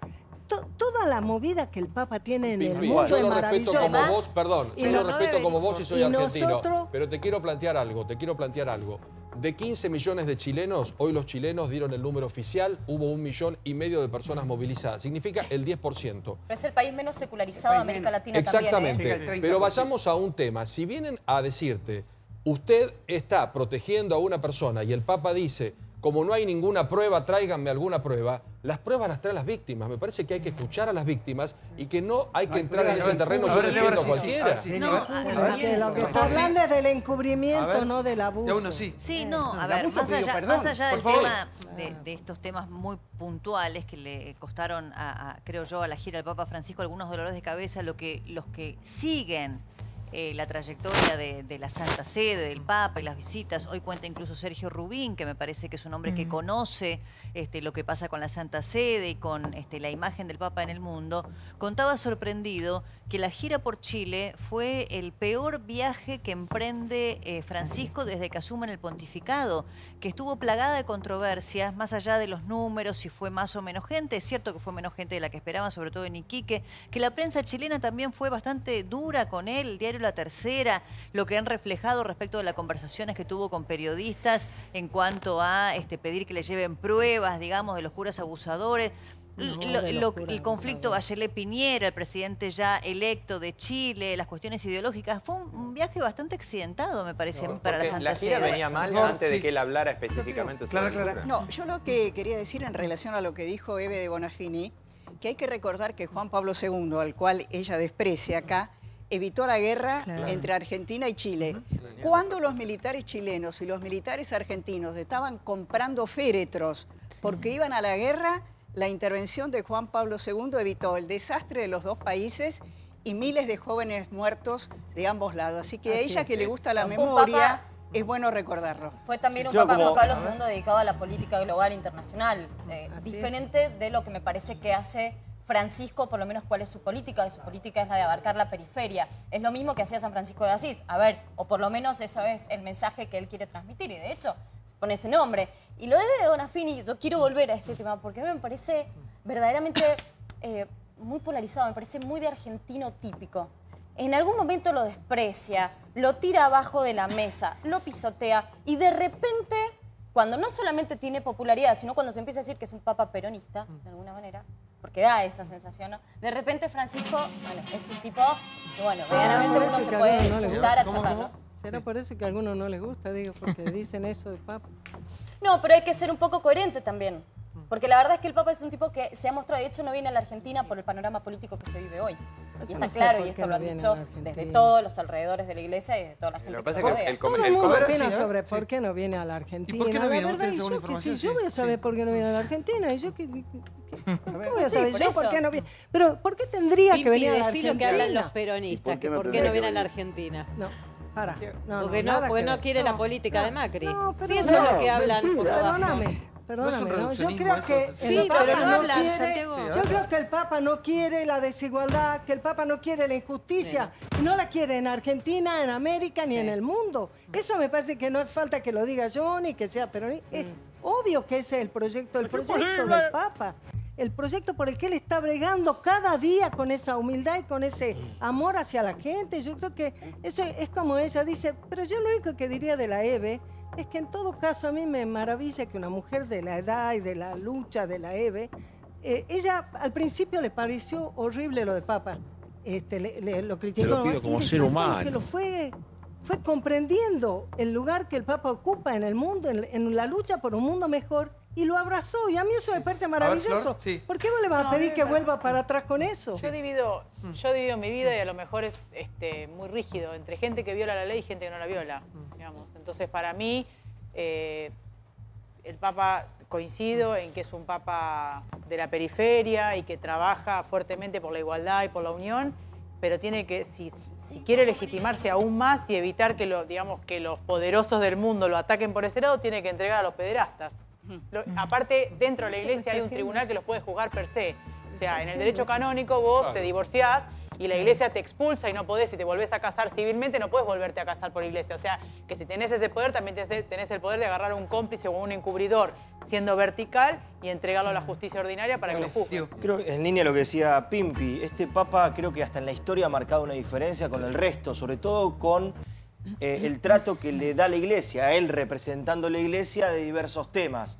[SPEAKER 17] Toda la movida que el Papa tiene en el mundo
[SPEAKER 5] yo
[SPEAKER 17] es
[SPEAKER 5] lo respeto como
[SPEAKER 17] maravillosa.
[SPEAKER 5] vos, perdón, yo lo respeto como vos y soy argentino,
[SPEAKER 17] nosotros,
[SPEAKER 5] pero te quiero plantear algo. De 15 millones de chilenos, hoy los chilenos dieron el número oficial, hubo 1,5 millones de personas movilizadas, significa el 10%.
[SPEAKER 19] Pero es el país menos secularizado de América Latina
[SPEAKER 5] Exactamente,
[SPEAKER 19] también, ¿eh?
[SPEAKER 5] Pero vayamos a un tema, si vienen a decirte, usted está protegiendo a una persona y el Papa dice, como no hay ninguna prueba, tráiganme alguna prueba. Las pruebas las traen las víctimas. Me parece que hay que escuchar a las víctimas y que no hay que entrar en ese terreno yo defiendo a cualquiera.
[SPEAKER 17] Lo que está hablando es del encubrimiento, no del abuso.
[SPEAKER 15] Sí, no, a ver, más allá del tema de estos temas muy puntuales que le costaron, creo yo, a la gira del Papa Francisco algunos dolores de cabeza, los que siguen la trayectoria de la Santa Sede, del Papa y las visitas. Hoy cuenta incluso Sergio Rubín, que me parece que es un hombre que conoce lo que pasa con la Santa Sede y con la imagen del Papa en el mundo. Contaba sorprendido que la gira por Chile fue el peor viaje que emprende Francisco desde que asume en el pontificado, que estuvo plagada de controversias, más allá de los números, si fue más o menos gente. Es cierto que fue menos gente de la que esperaban, sobre todo en Iquique, que la prensa chilena también fue bastante dura con él, el diario La Tercera, lo que han reflejado respecto de las conversaciones que tuvo con periodistas en cuanto a pedir que le lleven pruebas, digamos, de los curas abusadores. El conflicto Bachelet-Piñera, el presidente ya electo de Chile, las cuestiones ideológicas. Fue un viaje bastante accidentado, me parece, para la Santa Sede.
[SPEAKER 14] La gira venía mal antes de que él hablara específicamente sobre la
[SPEAKER 18] No, yo lo que quería decir en relación a lo que dijo Eve de Bonafini, que hay que recordar que Juan Pablo II, al cual ella desprecia acá, evitó la guerra entre Argentina y Chile. Cuando los militares chilenos y los militares argentinos estaban comprando féretros porque iban a la guerra, la intervención de Juan Pablo II evitó el desastre de los dos países y miles de jóvenes muertos de ambos lados. Así que a ella que le gusta la memoria, es bueno recordarlo.
[SPEAKER 19] Fue también un Papa Juan Pablo II dedicado a la política global internacional, diferente de lo que me parece que hace Francisco, por lo menos cuál es su política, y su política es la de abarcar la periferia. Es lo mismo que hacía San Francisco de Asís. A ver, o por lo menos eso es el mensaje que él quiere transmitir, y de hecho pone ese nombre. Y lo de Bonafini, yo quiero volver a este tema porque me parece verdaderamente muy polarizado, me parece muy de argentino típico. En algún momento lo desprecia, lo tira abajo de la mesa, lo pisotea y de repente, cuando no solamente tiene popularidad, sino cuando se empieza a decir que es un papa peronista, de alguna manera, porque da esa sensación, ¿no? De repente Francisco, bueno, es un tipo que, bueno, medianamente uno se puede juntar a charlarlo.
[SPEAKER 17] ¿Será por eso que a algunos no les gusta, digo, porque dicen eso del Papa?
[SPEAKER 19] No, pero hay que ser un poco coherente también. Porque la verdad es que el Papa es un tipo que se ha mostrado, de hecho no viene a la Argentina por el panorama político que se vive hoy. Y está claro, y esto lo han dicho desde todos los alrededores de la iglesia y de toda la gente
[SPEAKER 14] lo que pasa es que
[SPEAKER 17] todo el mundo opina sobre por qué no viene a la Argentina.
[SPEAKER 1] ¿Y por qué no viene?
[SPEAKER 17] La verdad, yo voy a saber por qué no viene a la Argentina. ¿Y yo qué voy a saber yo por qué no viene? Pero ¿por qué tendría que venir a la Argentina?
[SPEAKER 20] Decí lo que hablan los peronistas, que por qué no viene a la Argentina.
[SPEAKER 17] No. Para.
[SPEAKER 20] Porque no quiere la política de Macri. Sí, eso es lo que hablan.
[SPEAKER 17] Perdóname, ¿no? Yo creo que
[SPEAKER 20] sí, pero no hablan, Santiago.
[SPEAKER 17] Yo creo que el Papa no quiere la desigualdad, que el Papa no quiere la injusticia, y no la quiere en Argentina, en América, ni en el mundo. Eso me parece que no es falta que lo diga yo, ni que sea peronista. Es obvio que ese es el proyecto del Papa. El proyecto por el que él está bregando cada día con esa humildad y con ese amor hacia la gente. Yo creo que eso es como ella dice, pero yo lo único que diría de la Eve es que en todo caso a mí me maravilla que una mujer de la edad y de la lucha de la Eve, ella al principio le pareció horrible lo de Papa, lo criticó.
[SPEAKER 10] Te lo pido como ser humano.
[SPEAKER 17] Que lo fue comprendiendo el lugar que el Papa ocupa en el mundo, en la lucha por un mundo mejor, y lo abrazó, y a mí eso me parece maravilloso.
[SPEAKER 1] Flor,
[SPEAKER 17] ¿Por qué vos le vas a pedir que vuelva para atrás con eso?
[SPEAKER 16] Yo divido mi vida y a lo mejor es muy rígido entre gente que viola la ley y gente que no la viola, digamos. Entonces, para mí, el Papa, coincido en que es un Papa de la periferia y que trabaja fuertemente por la igualdad y por la unión, pero tiene que, si quiere legitimarse aún más y evitar que los poderosos del mundo lo ataquen por ese lado, tiene que entregar a los pederastas. Aparte, dentro de la iglesia hay un tribunal que los puede juzgar per se. O sea, en el derecho canónico vos te divorciás y la iglesia te expulsa y no podés, si te volvés a casar civilmente, no podés volverte a casar por iglesia. O sea, que si tenés ese poder, también tenés el poder de agarrar a un cómplice o un encubridor siendo vertical y entregarlo a la justicia ordinaria para que lo juzgue.
[SPEAKER 11] Creo, en línea a lo que decía Pimpi, este Papa creo que hasta en la historia ha marcado una diferencia con el resto, sobre todo con el trato que le da la iglesia, a él representando la iglesia de diversos temas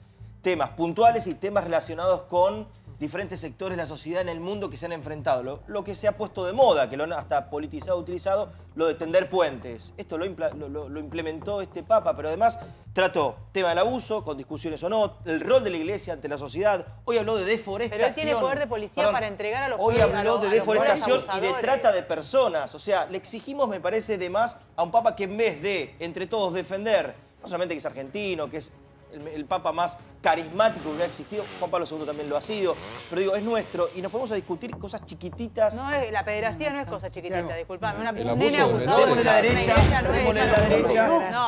[SPEAKER 11] puntuales y temas relacionados con diferentes sectores de la sociedad en el mundo que se han enfrentado. Lo que se ha puesto de moda, que lo han hasta politizado, utilizado, lo de tender puentes. Esto lo implementó este Papa, pero además trató tema del abuso, con discusiones o no, el rol de la Iglesia ante la sociedad. Hoy habló de deforestación.
[SPEAKER 16] Pero él tiene poder de policía para entregar a los
[SPEAKER 11] Hoy habló de deforestación y de
[SPEAKER 16] abusadores.
[SPEAKER 11] trata de personas. O sea, le exigimos, me parece, de más a un Papa que en vez de, entre todos, defender, no solamente que es argentino, que es el Papa más carismático que ha existido, Juan Pablo II también lo ha sido, pero digo, es nuestro y nos podemos a discutir cosas chiquititas.
[SPEAKER 16] No, la pederastía no es cosa chiquitita, disculpame.
[SPEAKER 11] El abuso de menores. Démosle la derecha,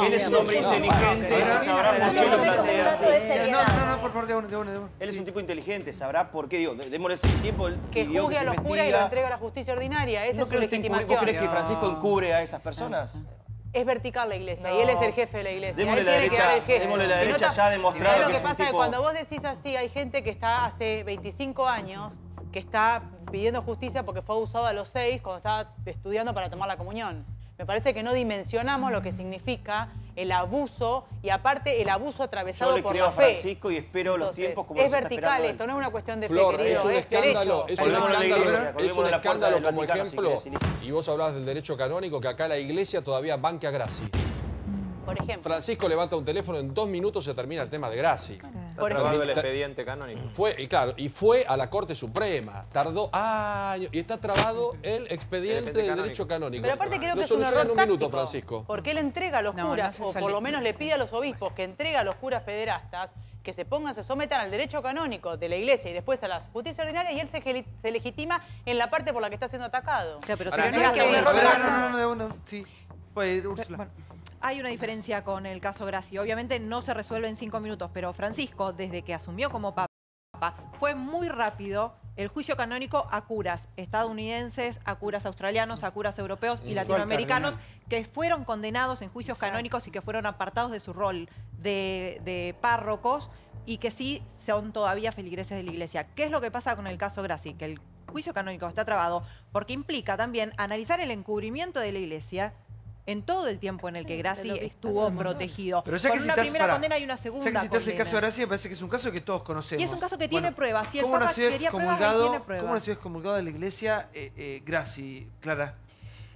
[SPEAKER 11] él es un hombre inteligente, sabrá por qué lo plantea así.
[SPEAKER 1] No, por favor, de uno.
[SPEAKER 11] Él es un tipo inteligente, sabrá por qué, digo, démosle ese tiempo.
[SPEAKER 16] Que juzgue a los curas y lo entregue a la justicia ordinaria, esa es su legitimación.
[SPEAKER 11] ¿Vos crees que Francisco encubre a esas personas?
[SPEAKER 16] Es vertical la iglesia y él es el jefe de la iglesia.
[SPEAKER 11] Démosle la derecha ya ha demostrado que es un
[SPEAKER 16] pasa es que
[SPEAKER 11] tipo...
[SPEAKER 16] cuando vos decís así, hay gente que está hace 25 años que está pidiendo justicia porque fue abusado a los 6 cuando estaba estudiando para tomar la comunión. Me parece que no dimensionamos lo que significa el abuso y aparte el abuso atravesado por la fe.
[SPEAKER 11] Yo le creo a Francisco y espero los tiempos como
[SPEAKER 16] es vertical esto, no es una cuestión de fe, querido,
[SPEAKER 5] es un escándalo,
[SPEAKER 16] derecho.
[SPEAKER 5] es un escándalo como ejemplo, y vos hablabas del derecho canónico, que acá la Iglesia todavía banque a Grassi.
[SPEAKER 16] Por ejemplo.
[SPEAKER 5] Francisco levanta un teléfono, en 2 minutos se termina el tema de Grassi.
[SPEAKER 14] Está trabado el expediente canónico.
[SPEAKER 5] Fue a la Corte Suprema, tardó años y está trabado el expediente del derecho canónico.
[SPEAKER 16] Pero aparte creo que
[SPEAKER 5] lo
[SPEAKER 16] es un
[SPEAKER 5] soluciona
[SPEAKER 16] error
[SPEAKER 5] en un minuto,
[SPEAKER 16] táctico,
[SPEAKER 5] Francisco.
[SPEAKER 16] porque él entrega a los curas, o por lo menos le pide a los obispos que entregue a los curas pederastas que se sometan al derecho canónico de la Iglesia y después a la justicia ordinaria y él se legitima en la parte por la que está siendo atacado.
[SPEAKER 10] O sea, pero
[SPEAKER 16] Ahora,
[SPEAKER 10] si no es que
[SPEAKER 1] Sí, puede ir, Úrsula.
[SPEAKER 10] Bueno, hay una diferencia con el caso Grassi. Obviamente no se resuelve en 5 minutos, pero Francisco, desde que asumió como Papa, fue muy rápido el juicio canónico a curas estadounidenses, a curas australianos, a curas europeos y latinoamericanos que fueron condenados en juicios canónicos y que fueron apartados de su rol de párrocos y que sí son todavía feligreses de la Iglesia. ¿Qué es lo que pasa con el caso Grassi? Que el juicio canónico está trabado porque implica también analizar el encubrimiento de la Iglesia en todo el tiempo en el que Grassi estuvo protegido.
[SPEAKER 1] Pero ya
[SPEAKER 10] con
[SPEAKER 1] que
[SPEAKER 10] una primera condena y una segunda
[SPEAKER 1] ya que citas el
[SPEAKER 10] condena.
[SPEAKER 1] caso de Grassi, me parece que es un caso que todos conocemos.
[SPEAKER 10] Y es un caso que tiene pruebas. Si el
[SPEAKER 1] ¿cómo
[SPEAKER 10] Papa
[SPEAKER 1] nació
[SPEAKER 10] quería pruebas, él tiene pruebas.
[SPEAKER 1] ¿Cómo nació excomulgado de la Iglesia Grassi, Clara?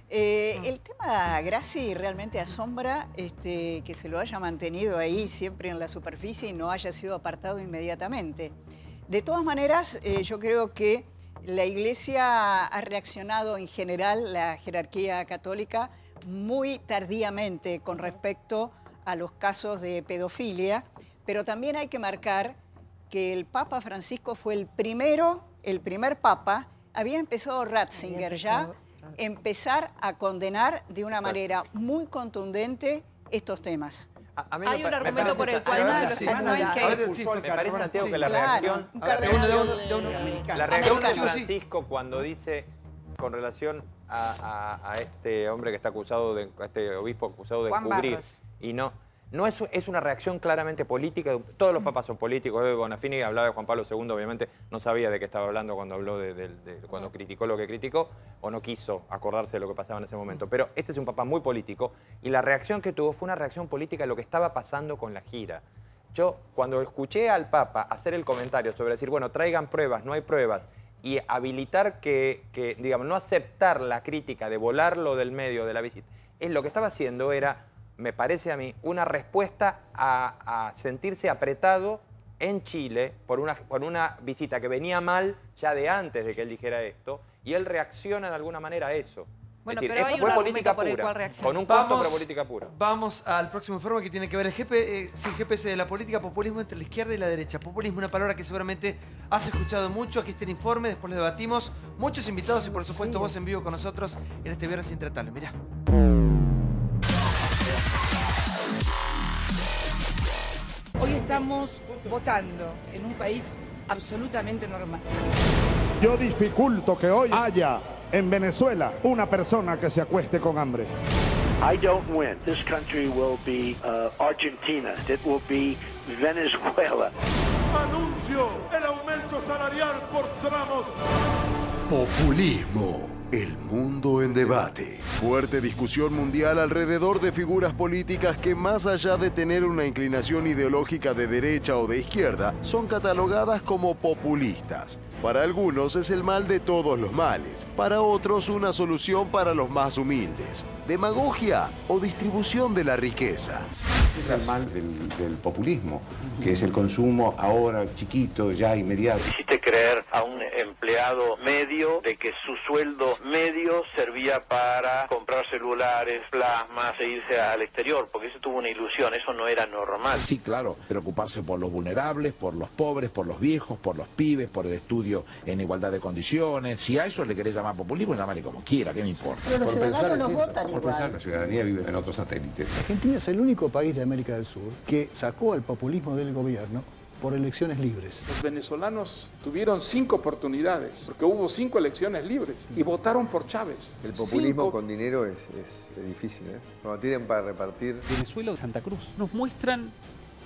[SPEAKER 18] El tema Grassi realmente asombra que se lo haya mantenido ahí siempre en la superficie y no haya sido apartado inmediatamente. De todas maneras, yo creo que la Iglesia ha reaccionado en general, la jerarquía católica, muy tardíamente con respecto a los casos de pedofilia, pero también hay que marcar que el Papa Francisco fue el primer Papa, había empezado Ratzinger ya, empezar a condenar de una manera muy contundente estos temas.
[SPEAKER 10] Hay un argumento por el cual
[SPEAKER 14] me parece, Santiago, que la reacción de Francisco cuando dice con relación a este hombre que está acusado a este obispo acusado de encubrir, y no es una reacción claramente política. Todos los papas son políticos. Bonafini hablaba de Juan Pablo II, obviamente no sabía de qué estaba hablando cuando habló cuando criticó lo que criticó, o no quiso acordarse de lo que pasaba en ese momento. Pero este es un papa muy político y la reacción que tuvo fue una reacción política de lo que estaba pasando con la gira. Yo, cuando escuché al Papa hacer el comentario sobre decir, bueno, traigan pruebas, no hay pruebas, y habilitar digamos, no aceptar la crítica de volarlo del medio de la visita, lo que estaba haciendo era, me parece a mí, una respuesta a sentirse apretado en Chile por una visita que venía mal ya de antes de que él dijera esto, y él reacciona de alguna manera a eso.
[SPEAKER 10] Bueno,
[SPEAKER 14] es decir,
[SPEAKER 10] pero hay
[SPEAKER 14] fue
[SPEAKER 10] un
[SPEAKER 14] política
[SPEAKER 10] argumento por el
[SPEAKER 14] pura,
[SPEAKER 10] cual reacciona.
[SPEAKER 14] con un punto, pero política pura.
[SPEAKER 1] Vamos al próximo informe que tiene que ver el GPS de la política, populismo entre la izquierda y la derecha. Populismo, una palabra que seguramente has escuchado mucho. Aquí está el informe, después lo debatimos. Muchos invitados y por supuesto vos en vivo con nosotros en este Viernes Intratable. Mirá.
[SPEAKER 12] Hoy estamos votando en un país absolutamente normal.
[SPEAKER 8] Yo dificulto que hoy haya en Venezuela una persona que se acueste con hambre.
[SPEAKER 23] I don't win. This country will be Argentina. It will be Venezuela.
[SPEAKER 24] Anuncio el aumento salarial por tramos.
[SPEAKER 25] Populismo.
[SPEAKER 8] El mundo en debate. Fuerte discusión mundial alrededor de figuras políticas que, más allá de tener una inclinación ideológica de derecha o de izquierda, son catalogadas como populistas. Para algunos es el mal de todos los males, para otros una solución para los más humildes. ¿Demagogia o distribución de la riqueza?
[SPEAKER 7] Es el mal del populismo, que es el consumo ahora chiquito, ya inmediato.
[SPEAKER 23] Hiciste creer a un empleado medio de que su sueldo medio servía para comprar celulares, plasmas e irse al exterior, porque eso tuvo una ilusión, eso no era normal.
[SPEAKER 9] Sí, claro, preocuparse por los vulnerables, por los pobres, por los viejos, por los pibes, por el estudio en igualdad de condiciones. Si a eso le querés llamar populismo, llamale como quiera, ¿qué me importa?
[SPEAKER 13] Pero los ciudadanos no votan
[SPEAKER 7] Por pensar, la ciudadanía vive en otro satélite.
[SPEAKER 24] Argentina es el único país de América del Sur que sacó al populismo del gobierno por elecciones libres.
[SPEAKER 25] Los venezolanos tuvieron 5 oportunidades, porque hubo 5 elecciones libres y votaron por Chávez.
[SPEAKER 26] El populismo con dinero es difícil, ¿eh? Cuando tienen para repartir.
[SPEAKER 27] Venezuela o Santa Cruz nos muestran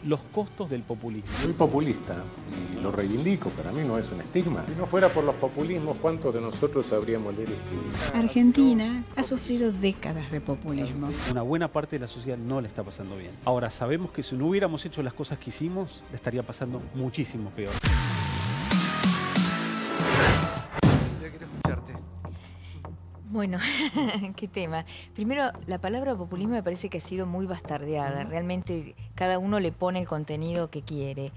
[SPEAKER 27] los costos del populismo.
[SPEAKER 28] Soy populista y lo reivindico, para mí no es un estigma. Si no fuera por los populismos, ¿cuántos de nosotros sabríamos leer y escribir?
[SPEAKER 29] Argentina ha sufrido décadas de populismo.
[SPEAKER 27] Una buena parte de la sociedad no le está pasando bien. Ahora, sabemos que si no hubiéramos hecho las cosas que hicimos, le estaría pasando muchísimo peor.
[SPEAKER 4] Bueno, qué tema. Primero, la palabra populismo me parece que ha sido muy bastardeada. Realmente cada uno le pone el contenido que quiere.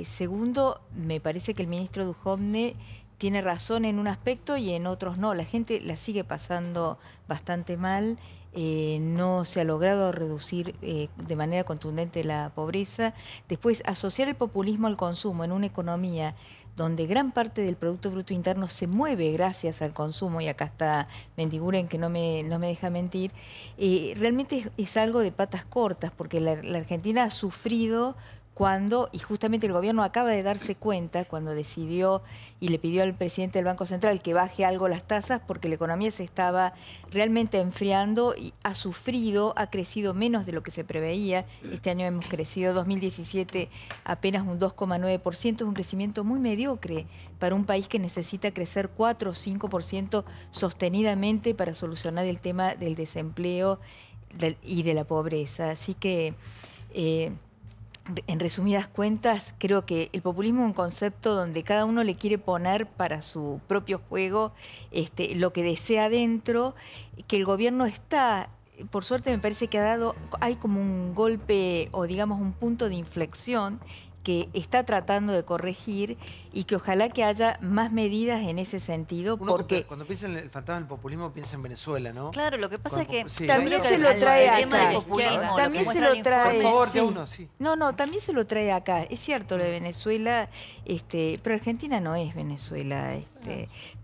[SPEAKER 4] Segundo, me parece que el ministro Duhovne tiene razón en un aspecto y en otros no. La gente la sigue pasando bastante mal. No se ha logrado reducir de manera contundente la pobreza. Después, asociar el populismo al consumo en una economía donde gran parte del Producto Bruto Interno se mueve gracias al consumo, y acá está Mendiguren que no me deja mentir, realmente es algo de patas cortas, porque la Argentina ha sufrido cuando, y justamente el gobierno acaba de darse cuenta cuando decidió y le pidió al presidente del Banco Central que baje algo las tasas, porque la economía se estaba realmente enfriando y ha sufrido, ha crecido menos de lo que se preveía. Este año hemos crecido, 2017, apenas un 2,9%, es un crecimiento muy mediocre para un país que necesita crecer 4 o 5% sostenidamente para solucionar el tema del desempleo y de la pobreza. Así que en resumidas cuentas, creo que el populismo es un concepto donde cada uno le quiere poner para su propio juego lo que desea dentro, que el gobierno está, por suerte me parece que hay como un golpe o digamos un punto de inflexión que está tratando de corregir y que ojalá que haya más medidas en ese sentido. Porque
[SPEAKER 1] cuando piensa en el fantasma del populismo, piensa en Venezuela, ¿no?
[SPEAKER 15] Claro, lo que pasa es que
[SPEAKER 1] sí,
[SPEAKER 4] también se lo trae acá.
[SPEAKER 15] También
[SPEAKER 4] se lo trae.
[SPEAKER 1] Por favor, de uno, sí.
[SPEAKER 4] No, también se lo trae acá. Es cierto lo de Venezuela, pero Argentina no es Venezuela.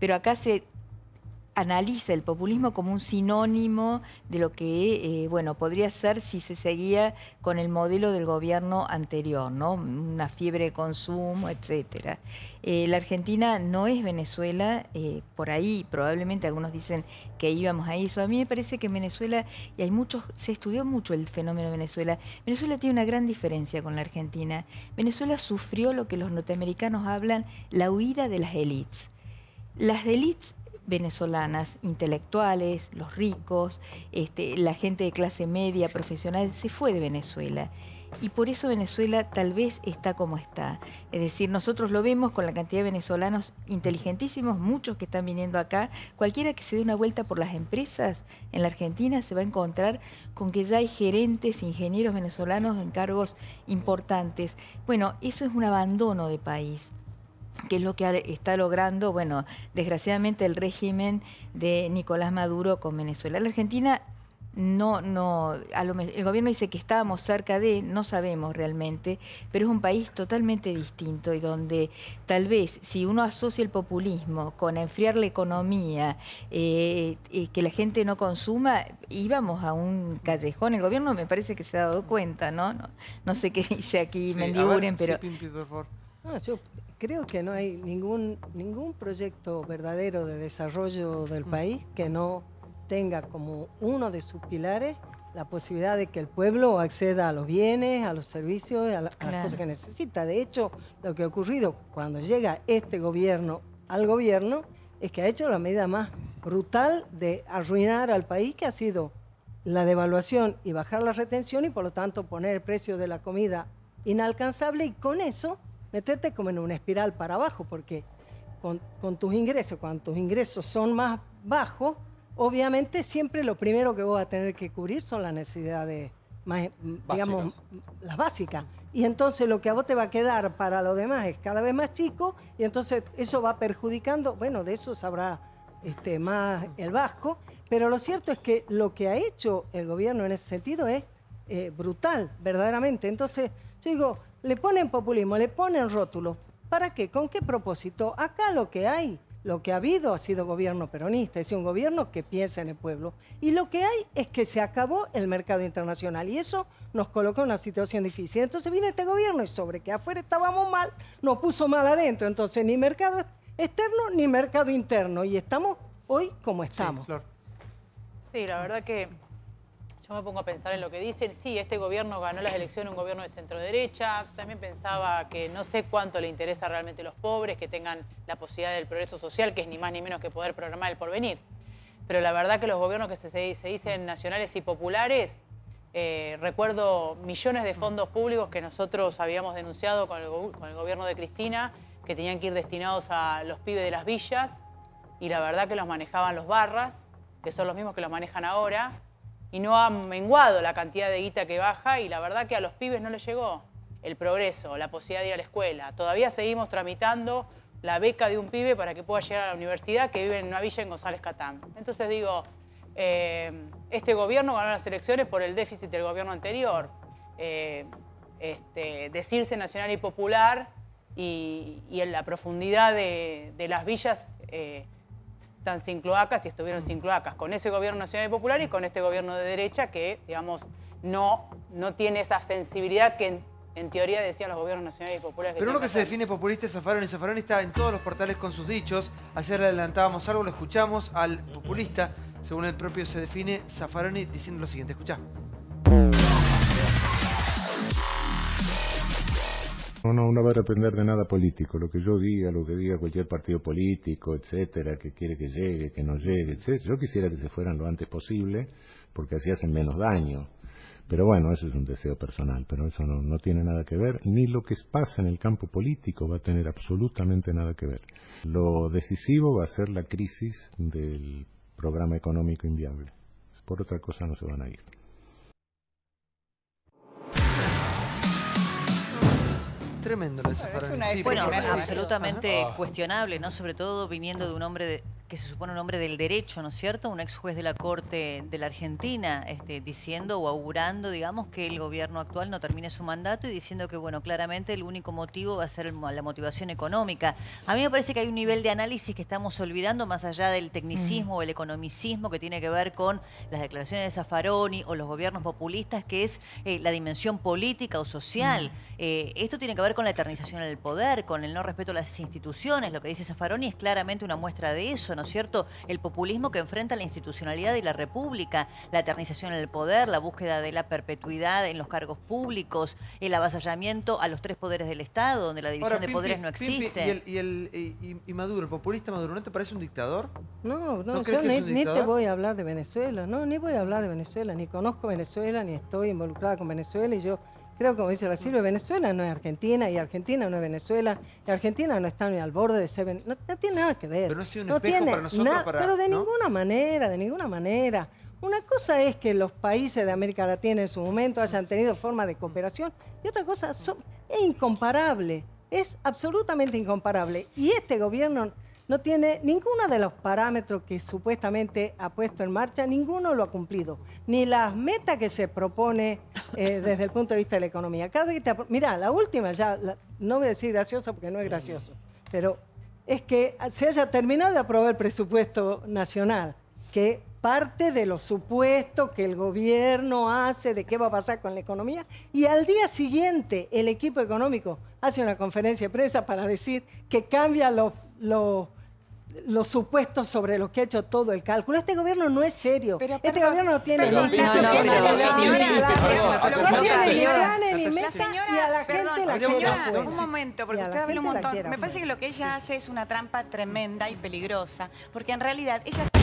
[SPEAKER 4] Pero acá se analiza el populismo como un sinónimo de lo que podría ser si se seguía con el modelo del gobierno anterior, ¿no? Una fiebre de consumo, etcétera. La Argentina no es Venezuela, por ahí probablemente algunos dicen que íbamos a eso. A mí me parece que en Venezuela, y se estudió mucho el fenómeno de Venezuela, Venezuela tiene una gran diferencia con la Argentina. Venezuela sufrió lo que los norteamericanos hablan, la huida de las élites. Las élites venezolanas, intelectuales, los ricos, la gente de clase media, profesional, se fue de Venezuela. Y por eso Venezuela tal vez está como está. Es decir, nosotros lo vemos con la cantidad de venezolanos inteligentísimos, muchos que están viniendo acá. Cualquiera que se dé una vuelta por las empresas en la Argentina se va a encontrar con que ya hay gerentes, ingenieros venezolanos en cargos importantes. Bueno, eso es un abandono de país, que es lo que está logrando, desgraciadamente el régimen de Nicolás Maduro con Venezuela. La Argentina el gobierno dice que estábamos cerca no sabemos realmente, pero es un país totalmente distinto y donde tal vez si uno asocia el populismo con enfriar la economía, que la gente no consuma, íbamos a un callejón. El gobierno me parece que se ha dado cuenta, ¿no? No sé qué dice aquí Mendiguren, pero...
[SPEAKER 1] Sí, Pimpi, por favor.
[SPEAKER 17] Yo creo que no hay ningún proyecto verdadero de desarrollo del país que no tenga como uno de sus pilares la posibilidad de que el pueblo acceda a los bienes, a los servicios, a las cosas que necesita. De hecho, lo que ha ocurrido cuando llega este gobierno al gobierno es que ha hecho la medida más brutal de arruinar al país, que ha sido la devaluación y bajar la retención y por lo tanto poner el precio de la comida inalcanzable y con eso meterte como en una espiral para abajo, porque con tus ingresos, cuando tus ingresos son más bajos, obviamente siempre lo primero que vos vas a tener que cubrir son las necesidades más, digamos, las básicas. Y entonces lo que a vos te va a quedar para lo demás es cada vez más chico y entonces eso va perjudicando, bueno, de eso sabrá más el Vasco, pero lo cierto es que lo que ha hecho el gobierno en ese sentido es brutal, verdaderamente. Entonces, yo digo, le ponen populismo, le ponen rótulos. ¿Para qué? ¿Con qué propósito? Acá lo que hay, lo que ha habido ha sido gobierno peronista, es decir, un gobierno que piensa en el pueblo. Y lo que hay es que se acabó el mercado internacional y eso nos colocó en una situación difícil. Entonces viene este gobierno y sobre que afuera estábamos mal, nos puso mal adentro. Entonces ni mercado externo ni mercado interno. Y estamos hoy como estamos.
[SPEAKER 1] Sí, Flor.
[SPEAKER 16] Sí, la verdad que yo me pongo a pensar en lo que dicen. Sí, este gobierno ganó las elecciones, un gobierno de centro-derecha. También pensaba que no sé cuánto le interesa realmente a los pobres, que tengan la posibilidad del progreso social, que es ni más ni menos que poder programar el porvenir. Pero la verdad que los gobiernos que se dicen nacionales y populares, recuerdo millones de fondos públicos que nosotros habíamos denunciado con el gobierno de Cristina, que tenían que ir destinados a los pibes de las villas, y la verdad que los manejaban los barras, que son los mismos que los manejan ahora, y no ha menguado la cantidad de guita que baja y la verdad que a los pibes no les llegó el progreso, la posibilidad de ir a la escuela. Todavía seguimos tramitando la beca de un pibe para que pueda llegar a la universidad que vive en una villa en González Catán. Entonces digo, este gobierno ganó las elecciones por el déficit del gobierno anterior. Decirse nacional y popular y en la profundidad de las villas están sin cloacas y estuvieron sin cloacas, con ese gobierno nacional y popular y con este gobierno de derecha que, digamos, no tiene esa sensibilidad que en teoría decían los gobiernos nacionales y populares.
[SPEAKER 1] Pero uno que se define populista es Zaffaroni. Zaffaroni está en todos los portales con sus dichos. Ayer le adelantábamos algo, lo escuchamos al populista. Según el propio se define, Zaffaroni diciendo lo siguiente. Escuchá.
[SPEAKER 28] No va a depender de nada político. Lo que yo diga, lo que diga cualquier partido político, etcétera, que quiere que llegue, que no llegue, etcétera. Yo quisiera que se fueran lo antes posible, porque así hacen menos daño. Pero bueno, eso es un deseo personal, pero eso no tiene nada que ver, ni lo que pasa en el campo político va a tener absolutamente nada que ver. Lo decisivo va a ser la crisis del programa económico inviable. Por otra cosa no se van a ir.
[SPEAKER 1] Tremendo lo de Zaffaroni. Sí,
[SPEAKER 15] bueno, absolutamente cuestionable, ¿no? Sobre todo viniendo de un hombre que se supone un hombre del derecho, ¿no es cierto? Un ex juez de la Corte de la Argentina, diciendo o augurando, digamos, que el gobierno actual no termine su mandato y diciendo que, bueno, claramente el único motivo va a ser la motivación económica. A mí me parece que hay un nivel de análisis que estamos olvidando, más allá del tecnicismo o el economicismo que tiene que ver con las declaraciones de Zaffaroni o los gobiernos populistas, que es la dimensión política o social. Esto tiene que ver con la eternización del poder, con el no respeto a las instituciones. Lo que dice Zaffaroni es claramente una muestra de eso, ¿no es cierto? El populismo que enfrenta la institucionalidad y la república, la eternización del poder, la búsqueda de la perpetuidad en los cargos públicos, el avasallamiento a los tres poderes del Estado, donde la división de poderes no existe.
[SPEAKER 1] Y Maduro, el populista Maduro, ¿no te parece un dictador?
[SPEAKER 17] No,
[SPEAKER 1] ¿No
[SPEAKER 17] yo
[SPEAKER 1] crees que es un
[SPEAKER 17] ni te
[SPEAKER 1] dictador?
[SPEAKER 17] voy a hablar de Venezuela, ni voy a hablar de Venezuela, ni conozco Venezuela, ni estoy involucrada con Venezuela y yo creo, como dice la Silvia, Venezuela no es Argentina y Argentina no es Venezuela y Argentina no está ni al borde de ser no tiene nada que ver.
[SPEAKER 1] Pero no ha sido un espejo para nosotros
[SPEAKER 17] pero de
[SPEAKER 1] ¿no?
[SPEAKER 17] ninguna manera. Una cosa es que los países de América Latina en su momento hayan tenido forma de cooperación y otra cosa es incomparable, es absolutamente incomparable. Y este gobierno no tiene ninguno de los parámetros que supuestamente ha puesto en marcha, ninguno lo ha cumplido. Ni las metas que se propone desde el punto de vista de la economía. Mirá, la última no voy a decir gracioso porque no es gracioso, pero es que se haya terminado de aprobar el presupuesto nacional, que parte de los supuestos que el gobierno hace de qué va a pasar con la economía, y al día siguiente el equipo económico hace una conferencia de prensa para decir que cambia los supuestos sobre los que ha hecho todo el cálculo. Este gobierno no es serio. Este gobierno no tiene ni planes ni mesa y a la gente la quiere afuera.
[SPEAKER 2] Un momento, porque usted va a ver un montón. Me parece que lo que ella hace es una trampa tremenda y peligrosa, porque en realidad ella está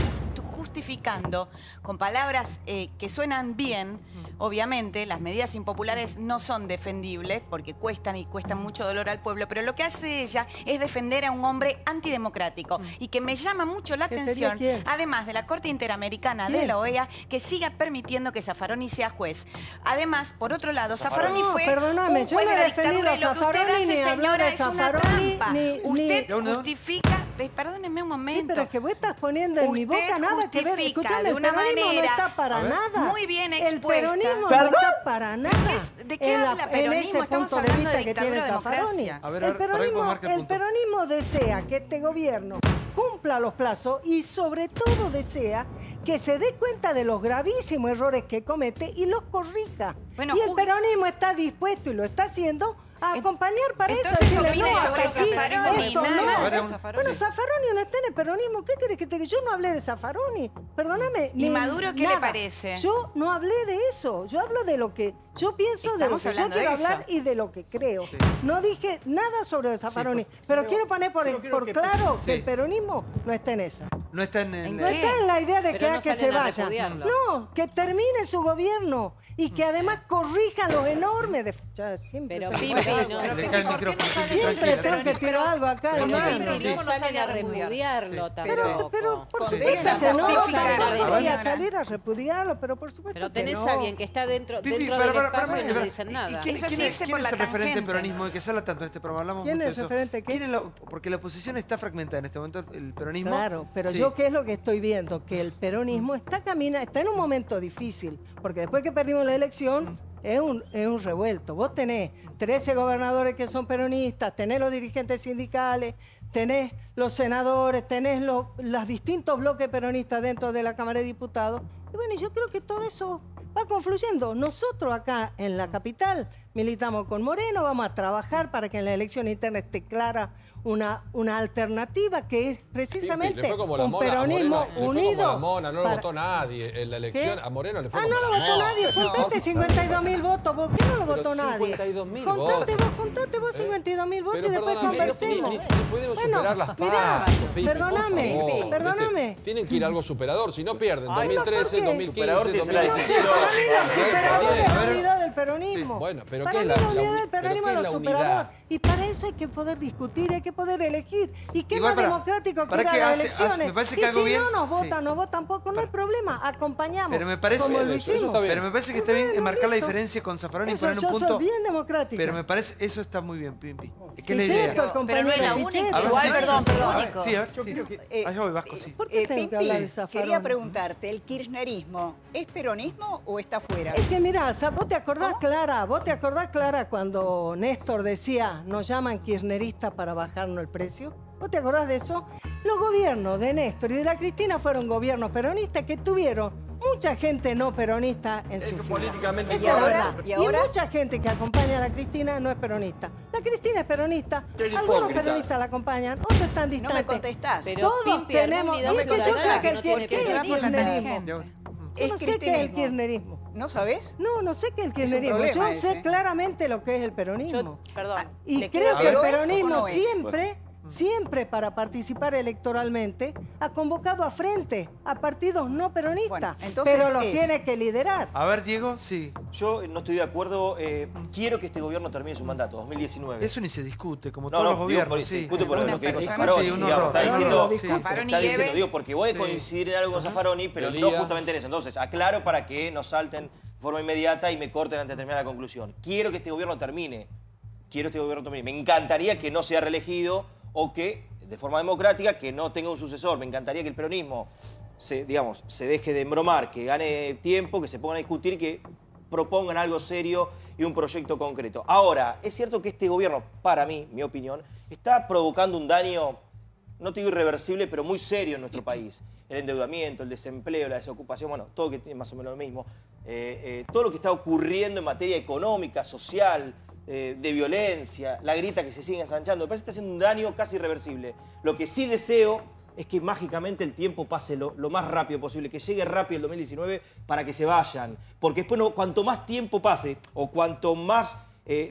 [SPEAKER 2] justificando con palabras que suenan bien. Obviamente, las medidas impopulares no son defendibles porque cuestan y cuestan mucho dolor al pueblo, pero lo que hace ella es defender a un hombre antidemocrático y que me llama mucho la atención, además de la Corte Interamericana de la OEA, que siga permitiendo que Zaffaroni sea juez. Además, por otro lado, Zaffaroni fue
[SPEAKER 17] perdóname,
[SPEAKER 2] un
[SPEAKER 17] yo
[SPEAKER 2] juez
[SPEAKER 17] no
[SPEAKER 2] de
[SPEAKER 17] he
[SPEAKER 2] la
[SPEAKER 17] defendido
[SPEAKER 2] dictadura
[SPEAKER 17] a
[SPEAKER 2] y lo que usted
[SPEAKER 17] Zaffaroni ni
[SPEAKER 2] hace,
[SPEAKER 17] hablar
[SPEAKER 2] señora,
[SPEAKER 17] de
[SPEAKER 2] es una
[SPEAKER 17] Zaffaroni
[SPEAKER 2] trampa.
[SPEAKER 17] ni...
[SPEAKER 2] Usted justifica... Perdóneme un momento.
[SPEAKER 17] Sí, pero es que vos estás poniendo en mi boca nada que ver. Escuchame, el peronismo no está para nada.
[SPEAKER 2] Muy bien
[SPEAKER 17] expuesta. El peronismo no está para nada.
[SPEAKER 2] ¿De qué habla peronismo?
[SPEAKER 17] En ese punto de vista que tiene Zaffaroni. El peronismo desea que este gobierno cumpla los plazos y sobre todo desea que se dé cuenta de los gravísimos errores que comete y los corrija. Bueno, y el peronismo está dispuesto y lo está haciendo a acompañar para eso. Decirle, no, hasta aquí, esto no. Bueno, Zaffaroni no está en el peronismo. ¿Qué querés que te diga? Yo no hablé de Zaffaroni. Perdóname.
[SPEAKER 2] ¿Y Maduro qué le parece?
[SPEAKER 17] Yo no hablé de eso. Yo hablo de lo que yo pienso, de lo que yo quiero hablar y de lo que creo. No dije nada sobre Zaffaroni. Pero quiero poner por claro que el peronismo no está en esa.
[SPEAKER 1] No está en
[SPEAKER 17] la idea de que se vayan. No, que termine su gobierno y que además corrijan los enormes siempre tengo que tirar algo acá.
[SPEAKER 3] Pero no salen a repudiarlo tampoco.
[SPEAKER 17] Pero por supuesto que no debería salir a repudiarlo, pero por supuesto que no.
[SPEAKER 3] Pero tenés a alguien que está dentro del espacio y no dicen nada.
[SPEAKER 1] ¿Quién es el referente del peronismo que se habla tanto en este programa? Hablamos
[SPEAKER 17] ¿Quién
[SPEAKER 1] mucho
[SPEAKER 17] es el referente qué?
[SPEAKER 1] Porque la oposición está fragmentada en este momento, el peronismo.
[SPEAKER 17] Claro, pero yo qué es lo que estoy viendo, que el peronismo está en un momento difícil, porque después que perdimos la elección es un revuelto. Vos tenés 13 gobernadores que son peronistas, tenés los dirigentes sindicales, tenés los senadores, tenés los distintos bloques peronistas dentro de la Cámara de Diputados. Y bueno, yo creo que todo eso va confluyendo. Nosotros acá en la capital militamos con Moreno, vamos a trabajar para que en la elección interna esté clara una alternativa que es precisamente un peronismo unido.
[SPEAKER 5] No lo votó nadie en la elección. A Moreno le fue
[SPEAKER 17] no lo votó nadie. Contaste 52.000 votos. ¿Por qué no lo votó nadie?
[SPEAKER 5] 52.000
[SPEAKER 17] votos. Contate vos 52.000 votos y después conversemos.
[SPEAKER 5] Pudieron superar las pasos.
[SPEAKER 17] Perdóname.
[SPEAKER 5] Tienen que ir a algo superador, si no pierden. 2013, 2015, 2016.
[SPEAKER 17] La unidad del peronismo.
[SPEAKER 5] Bueno, pero
[SPEAKER 17] ¿qué es la unidad del peronismo? Lo superador. Y para eso hay que poder discutir, hay que poder elegir. ¿Y qué más democrático que ir a las elecciones?
[SPEAKER 1] Me parece que
[SPEAKER 17] y
[SPEAKER 1] algo
[SPEAKER 17] si
[SPEAKER 1] bien,
[SPEAKER 17] no nos votan, no votan tampoco, no hay problema. Acompañamos.
[SPEAKER 1] Pero me parece,
[SPEAKER 17] como lo hicimos.
[SPEAKER 1] Pero me parece que está bien marcar la diferencia con Zaffaroni y poner un punto.
[SPEAKER 17] Yo soy bien democrático.
[SPEAKER 1] Pero me parece, eso está muy bien, Pimpi.
[SPEAKER 17] ¿Qué es la idea?
[SPEAKER 15] Pero no es la única. Igual, perdón.
[SPEAKER 1] Sí, a ver. Yo creo que... Ahí voy, Vasco, sí.
[SPEAKER 17] ¿Por qué tengo que hablar de Zaffaroni?
[SPEAKER 18] Quería preguntarte, ¿el kirchnerismo es peronismo o está fuera?
[SPEAKER 17] Es que mirá, ¿vos te acordás, Clara? ¿Vos te acordás, Clara, cuando Néstor decía, nos llaman kirchneristas para bajarnos el precio? ¿Vos te acordás de eso? Los gobiernos de Néstor y de la Cristina fueron gobiernos peronistas que tuvieron mucha gente no peronista en su fila. Esa es la verdad. Y mucha gente que acompaña a la Cristina no es peronista. La Cristina es peronista, algunos peronistas la acompañan, otros están distantes.
[SPEAKER 18] No me contestás.
[SPEAKER 17] Pero todos tenemos... Es que yo creo que el kirchnerismo... Yo no sé qué es el kirchnerismo.
[SPEAKER 18] ¿No sabés?
[SPEAKER 17] No sé qué es el kirchnerismo. Yo sé claramente lo que es el peronismo.
[SPEAKER 16] Perdón.
[SPEAKER 17] Y creo que el peronismo siempre para participar electoralmente ha convocado a frente a partidos no peronistas, pero los tiene que liderar.
[SPEAKER 1] A ver, Diego, sí.
[SPEAKER 6] Yo no estoy de acuerdo. Quiero que este gobierno termine su mandato, 2019.
[SPEAKER 1] Eso ni se discute, como todos los gobiernos.
[SPEAKER 6] Se discute por lo que dijo Zaffaroni. Está diciendo, porque voy a coincidir en algo con Zaffaroni, pero no justamente en eso. Entonces, aclaro para que no salten de forma inmediata y me corten antes de terminar la conclusión. Quiero que este gobierno termine. Me encantaría que no sea reelegido o que, de forma democrática, que no tenga un sucesor. Me encantaría que el peronismo se deje de embromar, que gane tiempo, que se pongan a discutir y que propongan algo serio y un proyecto concreto. Ahora, es cierto que este gobierno, para mí, mi opinión, está provocando un daño, no te digo irreversible, pero muy serio en nuestro país. El endeudamiento, el desempleo, la desocupación, bueno, todo que tiene más o menos lo mismo. Todo lo que está ocurriendo en materia económica, social, de violencia, la grita que se sigue ensanchando. Me parece que está haciendo un daño casi irreversible. Lo que sí deseo es que mágicamente el tiempo pase lo más rápido posible, que llegue rápido el 2019 para que se vayan. Porque después, cuanto más tiempo pase o cuanto más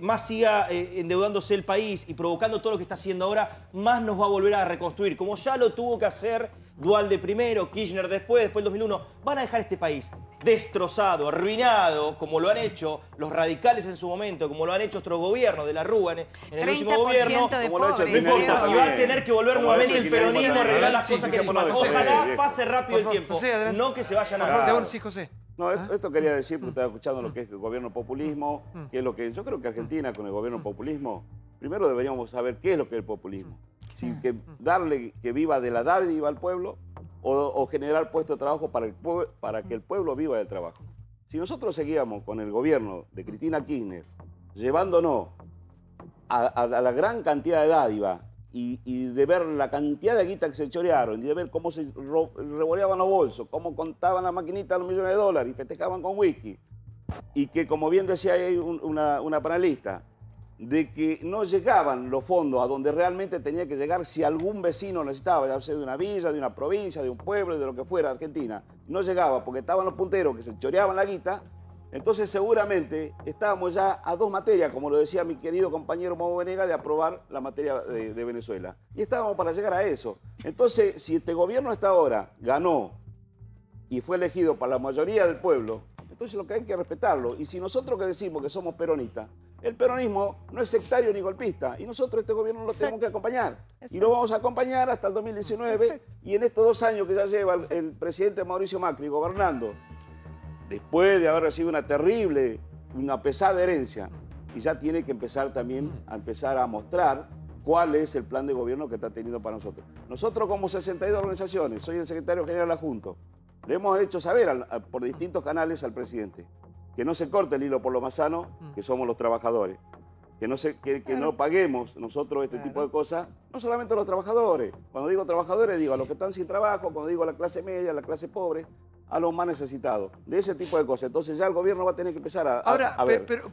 [SPEAKER 6] más siga endeudándose el país y provocando todo lo que está haciendo ahora, más nos va a volver a reconstruir. Como ya lo tuvo que hacer Duhalde primero, Kirchner después del 2001. Van a dejar este país destrozado, arruinado, como lo han hecho los radicales en su momento, como lo han hecho otros gobiernos de la Rúa en el último gobierno.
[SPEAKER 2] Como lo ha hecho
[SPEAKER 6] no importa, y va a tener que volver nuevamente el peronismo a arreglar las cosas que hicimos. Ojalá pase rápido el tiempo, no que se vaya nada.
[SPEAKER 1] Sí, José.
[SPEAKER 10] No, esto quería decir, porque estaba escuchando lo que es el gobierno populismo, que es lo que yo creo que Argentina con el gobierno populismo, primero deberíamos saber qué es lo que es el populismo. Si que darle que viva de la dádiva al pueblo o generar puestos de trabajo para que el pueblo viva del trabajo. Si nosotros seguíamos con el gobierno de Cristina Kirchner llevándonos a la gran cantidad de dádiva y de ver la cantidad de guita que se chorearon y de ver cómo se revoleaban los bolsos, cómo contaban la maquinita los millones de dólares y festejaban con whisky, y que, como bien decía ahí una panelista, de que no llegaban los fondos a donde realmente tenía que llegar si algún vecino necesitaba, ya sea de una villa, de una provincia, de un pueblo, de lo que fuera, Argentina, no llegaba porque estaban los punteros que se choreaban la guita. Entonces seguramente estábamos ya a 2 materias, como lo decía mi querido compañero Momo Venega, de aprobar la materia de Venezuela. Y estábamos para llegar a eso. Entonces, si este gobierno hasta ahora ganó y fue elegido por la mayoría del pueblo, entonces lo que hay que respetarlo. Y si nosotros que decimos que somos peronistas, el peronismo no es sectario ni golpista. Y nosotros este gobierno lo tenemos que acompañar. Y lo vamos a acompañar hasta el 2019. Exacto. Y en estos 2 años que ya lleva el presidente Mauricio Macri gobernando, después de haber recibido una pesada herencia, y ya tiene que empezar también a mostrar cuál es el plan de gobierno que está teniendo para nosotros. Nosotros, como 62 organizaciones, soy el secretario general adjunto, le hemos hecho saber por distintos canales al presidente que no se corte el hilo por lo más sano, que somos los trabajadores. Que no paguemos nosotros este tipo de cosas, no solamente a los trabajadores. Cuando digo trabajadores, digo a los que están sin trabajo, cuando digo a la clase media, a la clase pobre, a los más necesitados, de ese tipo de cosas. Entonces ya el gobierno va a tener que empezar a ver.
[SPEAKER 1] Pero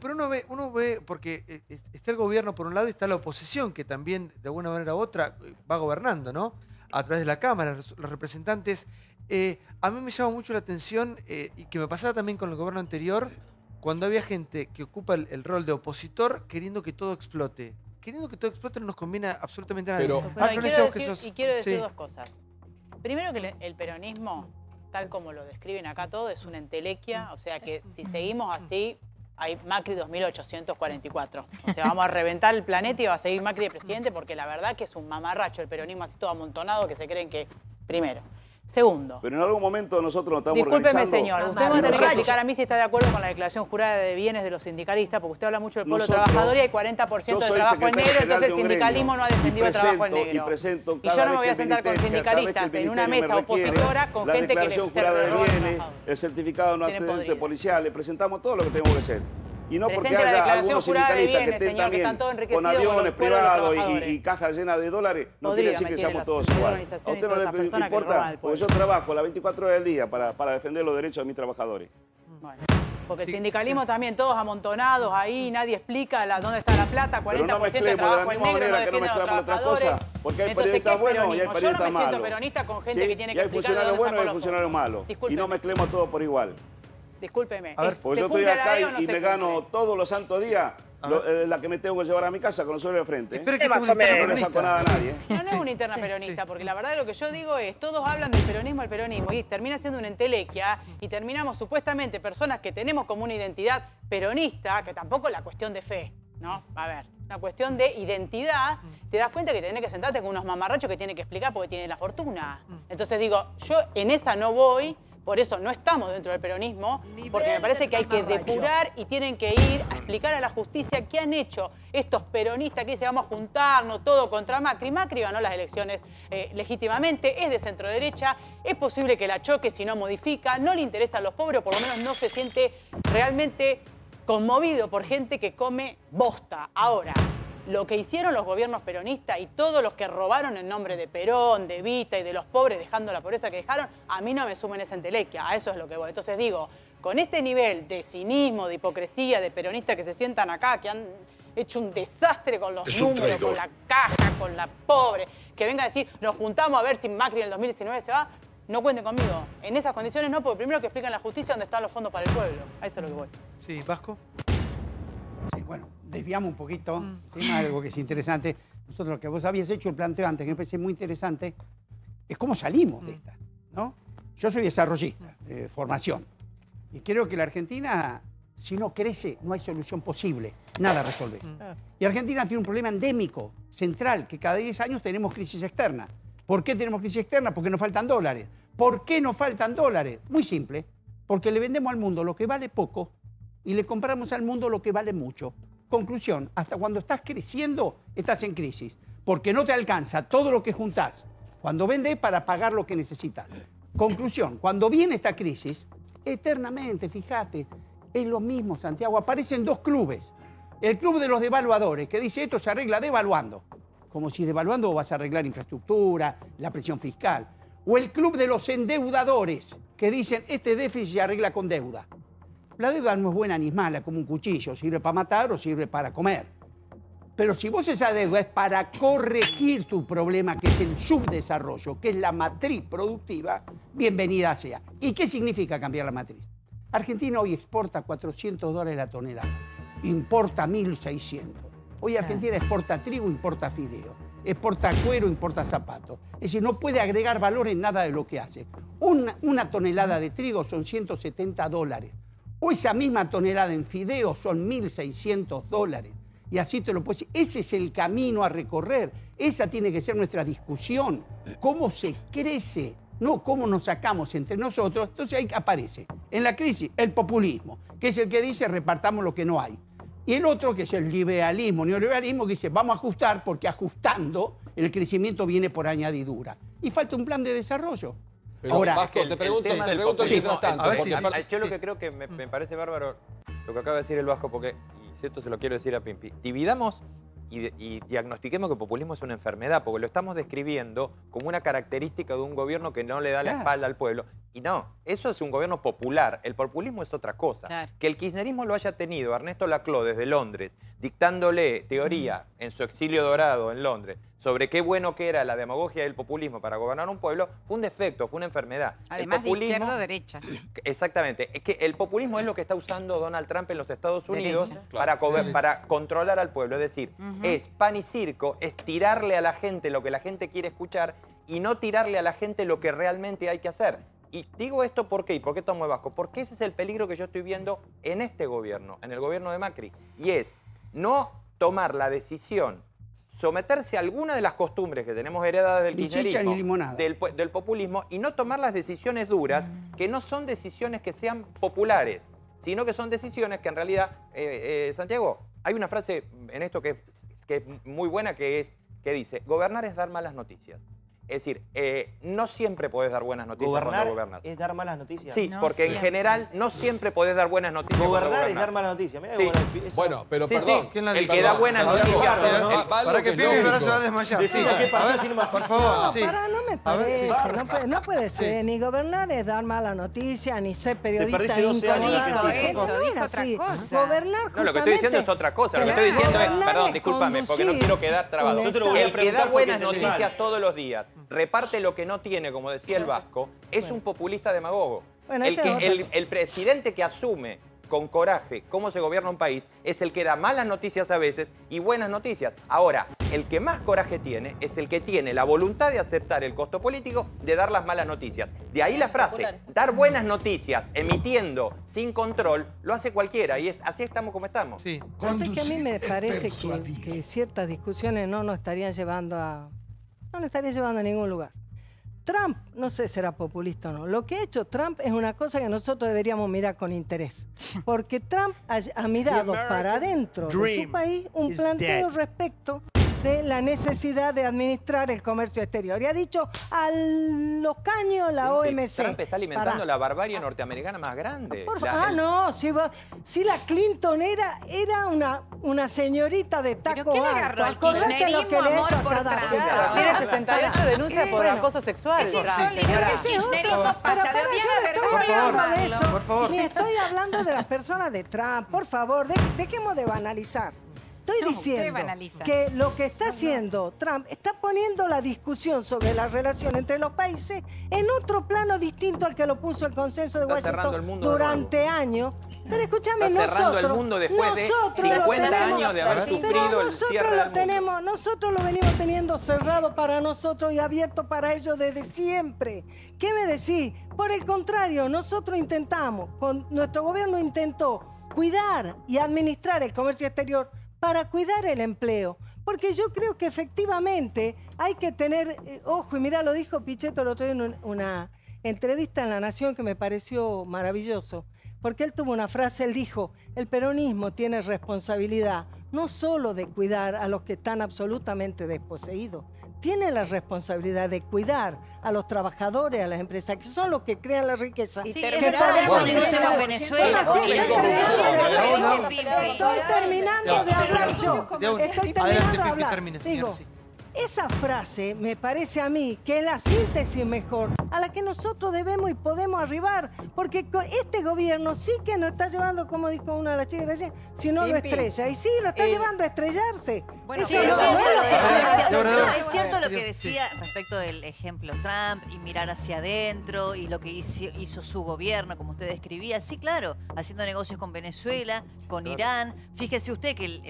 [SPEAKER 1] uno ve, porque está el gobierno por un lado y está la oposición, que también de alguna manera u otra va gobernando, ¿no? A través de la Cámara, los representantes. A mí me llama mucho la atención, y que me pasaba también con el gobierno anterior, cuando había gente que ocupa el rol de opositor queriendo que todo explote. Queriendo que todo explote no nos conviene absolutamente a nadie.
[SPEAKER 16] Quiero decir 2 cosas. Primero, que el peronismo, tal como lo describen acá todo, es una entelequia. O sea que si seguimos así, hay Macri 2844. O sea, vamos a reventar el planeta y va a seguir Macri de presidente, porque la verdad que es un mamarracho el peronismo así todo amontonado que se creen que... Primero. Segundo.
[SPEAKER 10] Pero en algún momento nosotros nos estamos organizando.
[SPEAKER 16] Discúlpeme, señor. Usted va a tener que explicar a mí si está de acuerdo con la declaración jurada de bienes de los sindicalistas, porque usted habla mucho del pueblo trabajador y hay 40% de trabajo en negro, entonces el sindicalismo no ha defendido el trabajo en negro. Y yo no me voy a sentar con sindicalistas en una mesa opositora con gente que le
[SPEAKER 10] declaración jurada de bienes, el certificado no antecedente policial, le presentamos todo lo que tenemos que hacer. Y no porque haya algunos sindicalistas que estén también con aviones privados y cajas llenas de dólares, no quiere decir que seamos todos iguales. A usted no le importa, porque yo trabajo las 24 horas del día para defender los derechos de mis trabajadores.
[SPEAKER 16] Bueno, porque el sindicalismo también, todos amontonados ahí, nadie explica dónde está la plata, 40% de trabajo en negro, no defienden a los trabajadores.
[SPEAKER 10] Porque hay periodistas buenos y hay periodistas malos.
[SPEAKER 16] Yo no me siento peronista con gente que tiene que explicar
[SPEAKER 10] de dónde sacó los fondos. Y hay funcionarios buenos y hay funcionarios malos. Y no mezclemos todo por igual.
[SPEAKER 16] Discúlpeme.
[SPEAKER 10] A ver, porque yo estoy acá y me gano todos los santos días la que me tengo que llevar a mi casa con el suelo de frente.
[SPEAKER 1] Espera que no le
[SPEAKER 10] saco nada a nadie.
[SPEAKER 16] No es una interna peronista, porque la verdad lo que yo digo es, todos hablan del peronismo, y termina siendo una entelequia, y terminamos supuestamente personas que tenemos como una identidad peronista, que tampoco es la cuestión de fe, ¿no? A ver, una cuestión de identidad, te das cuenta que tenés que sentarte con unos mamarrachos que tienen que explicar porque tienen la fortuna. Entonces digo, yo en esa no voy. Por eso no estamos dentro del peronismo, porque me parece que hay que depurar y tienen que ir a explicar a la justicia qué han hecho estos peronistas que dicen vamos a juntarnos todo contra Macri. Macri ganó las elecciones legítimamente, es de centro derecha, es posible que la choque si no modifica, no le interesa a los pobres, o por lo menos no se siente realmente conmovido por gente que come bosta. Ahora, lo que hicieron los gobiernos peronistas y todos los que robaron en nombre de Perón, de Evita y de los pobres dejando la pobreza que dejaron, a mí no me sumen esa entelequia, a eso es lo que voy. Entonces digo, con este nivel de cinismo, de hipocresía, de peronistas que se sientan acá, que han hecho un desastre con los números, con la caja, con la pobre, que venga a decir, nos juntamos a ver si Macri en el 2019 se va, no cuenten conmigo. En esas condiciones no, porque primero que explican la justicia dónde están los fondos para el pueblo. A eso es lo que voy.
[SPEAKER 1] Sí, Vasco.
[SPEAKER 24] Sí, bueno.
[SPEAKER 8] Bueno, desviamos un poquito, tema de algo que es interesante. Nosotros lo que vos habías hecho el planteo antes, que me parece muy interesante, es cómo salimos de esta, ¿no? Yo soy desarrollista, formación, y creo que la Argentina, si no crece, no hay solución posible, nada resolves. Y Argentina tiene un problema endémico, central, que cada 10 años tenemos crisis externa. ¿Por qué tenemos crisis externa? Porque nos faltan dólares. ¿Por qué nos faltan dólares? Muy simple, porque le vendemos al mundo lo que vale poco y le compramos al mundo lo que vale mucho. Conclusión, hasta cuando estás creciendo, estás en crisis, porque no te alcanza todo lo que juntás cuando vendes para pagar lo que necesitas. Conclusión, cuando viene esta crisis, eternamente, fíjate, es lo mismo, Santiago, aparecen dos clubes. El club de los devaluadores, que dice esto se arregla devaluando, como si devaluando vas a arreglar infraestructura, la presión fiscal. O el club de los endeudadores, que dicen este déficit se arregla con deuda. La deuda no es buena ni mala, como un cuchillo, sirve para matar o sirve para comer. Pero si vos esa deuda es para corregir tu problema, que es el subdesarrollo, que es la matriz productiva, bienvenida sea. ¿Y qué significa cambiar la matriz? Argentina hoy exporta $400 la tonelada, importa 1.600. Hoy Argentina exporta trigo, importa fideo, exporta cuero, importa zapatos. Es decir, no puede agregar valor en nada de lo que hace. Una tonelada de trigo son $170. Hoy esa misma tonelada en fideo son $1.600. Y así te lo puedo decir. Ese es el camino a recorrer. Esa tiene que ser nuestra discusión. ¿Cómo se crece? No cómo nos sacamos entre nosotros. Entonces ahí aparece en la crisis el populismo, que es el que dice repartamos lo que no hay. Y el otro, que es el liberalismo, neoliberalismo, que dice vamos a ajustar porque ajustando el crecimiento viene por añadidura. Y falta un plan de desarrollo.
[SPEAKER 5] Pero,
[SPEAKER 8] ahora,
[SPEAKER 5] Vasco, te pregunto mientras tanto.
[SPEAKER 11] Yo lo que creo que me parece bárbaro lo que acaba de decir el Vasco, porque, y esto se lo quiero decir a Pimpi, dividamos y diagnostiquemos que el populismo es una enfermedad, porque lo estamos describiendo como una característica de un gobierno que no le da la espalda al pueblo. Y no, eso es un gobierno popular. El populismo es otra cosa. Claro. Que el kirchnerismo lo haya tenido Ernesto Laclau desde Londres, dictándole teoría en su exilio dorado en Londres, sobre qué bueno que era la demagogia del populismo para gobernar un pueblo, fue un defecto, fue una enfermedad.
[SPEAKER 2] Además
[SPEAKER 11] el populismo,
[SPEAKER 2] de izquierda o derecha.
[SPEAKER 11] Exactamente. Es que el populismo es lo que está usando Donald Trump en los Estados Unidos para controlar al pueblo. Es decir, es pan y circo, es tirarle a la gente lo que la gente quiere escuchar y no tirarle a la gente lo que realmente hay que hacer. Y digo esto ¿por qué? ¿Y por qué tomo el Vasco? Porque ese es el peligro que yo estoy viendo en este gobierno, en el gobierno de Macri. Y es no tomar la decisión, someterse a alguna de las costumbres que tenemos heredadas del kirchnerismo, del populismo, y no tomar las decisiones duras, que no son decisiones que sean populares, sino que son decisiones que en realidad, Santiago, hay una frase en esto que es muy buena, que dice, gobernar es dar malas noticias. Es decir, no siempre podés dar buenas noticias cuando gobernás.
[SPEAKER 6] ¿Es dar malas noticias?
[SPEAKER 11] Sí, porque en general no siempre podés dar buenas noticias.
[SPEAKER 6] Gobernar es dar malas noticias. Mirá,
[SPEAKER 5] bueno, pero perdón.
[SPEAKER 11] El que da buenas noticias.
[SPEAKER 1] Para que Pibe se va a desmayar.
[SPEAKER 6] Decime qué partido, si no me
[SPEAKER 1] por favor.
[SPEAKER 17] No me parece. No puede ser. Ni gobernar es dar mala noticia, ni ser periodista incondicionado.
[SPEAKER 2] Eso dijo otra cosa.
[SPEAKER 17] Gobernar
[SPEAKER 11] no, lo que estoy diciendo es otra cosa. Lo que estoy diciendo es, perdón, discúlpame, porque no quiero quedar trabado.
[SPEAKER 6] Yo te lo voy a
[SPEAKER 11] el que da buenas noticias todos los días, reparte lo que no tiene, como decía el Vasco, es un populista demagogo. Bueno, el presidente que asume con coraje cómo se gobierna un país es el que da malas noticias a veces y buenas noticias. Ahora, el que más coraje tiene es el que tiene la voluntad de aceptar el costo político de dar las malas noticias. De ahí la frase, dar buenas noticias emitiendo sin control, lo hace cualquiera y así estamos como estamos.
[SPEAKER 17] Sí. Entonces que a mí me parece que ciertas discusiones no nos estarían llevando a ningún lugar. Trump, no sé si será populista o no, lo que ha hecho Trump es una cosa que nosotros deberíamos mirar con interés. Porque Trump ha mirado para adentro de su país un planteo respecto de la necesidad de administrar el comercio exterior. Y ha dicho a los caños la OMC.
[SPEAKER 11] Trump está alimentando la barbarie norteamericana más grande.
[SPEAKER 17] No, si la Clinton era una señorita de taco alto.
[SPEAKER 2] Al kirchnerismo, amor por Trump.
[SPEAKER 16] Tiene 68 denuncias por acoso sexual.
[SPEAKER 17] Ni estoy hablando de las personas de Trump. Por favor, dejemos de banalizar. Estoy diciendo que lo que está haciendo Trump está poniendo la discusión sobre la relación entre los países en otro plano distinto al que lo puso el consenso de Washington durante años. Pero escúchame,
[SPEAKER 11] está cerrando el mundo después de 50 años de haber sufrido el cierre del mundo.
[SPEAKER 17] Nosotros lo venimos teniendo cerrado para nosotros y abierto para ellos desde siempre. ¿Qué me decís? Por el contrario, nosotros intentamos, nuestro gobierno intentó cuidar y administrar el comercio exterior para cuidar el empleo. Porque yo creo que efectivamente hay que tener ojo, y mira, lo dijo Pichetto el otro día en una entrevista en La Nación que me pareció maravilloso, porque él tuvo una frase, él dijo, el peronismo tiene responsabilidad no solo de cuidar a los que están absolutamente desposeídos, tiene la responsabilidad de cuidar a los trabajadores, a las empresas, que son los que crean la riqueza.
[SPEAKER 15] Sí, terminar Venezuela.
[SPEAKER 17] Estoy terminando de hablar yo. Estoy terminando de hablar. Digo, esa frase me parece a mí que es la síntesis mejor a la que nosotros debemos y podemos arribar, porque este gobierno sí que nos está llevando, como dijo una de las chicas recién, si no lo estrella, y sí, lo está llevando a estrellarse.
[SPEAKER 15] Bueno, es cierto lo que decía respecto del ejemplo Trump y mirar hacia adentro y lo que hizo su gobierno, como usted describía. Sí, claro, haciendo negocios con Venezuela, con Irán. Fíjese usted que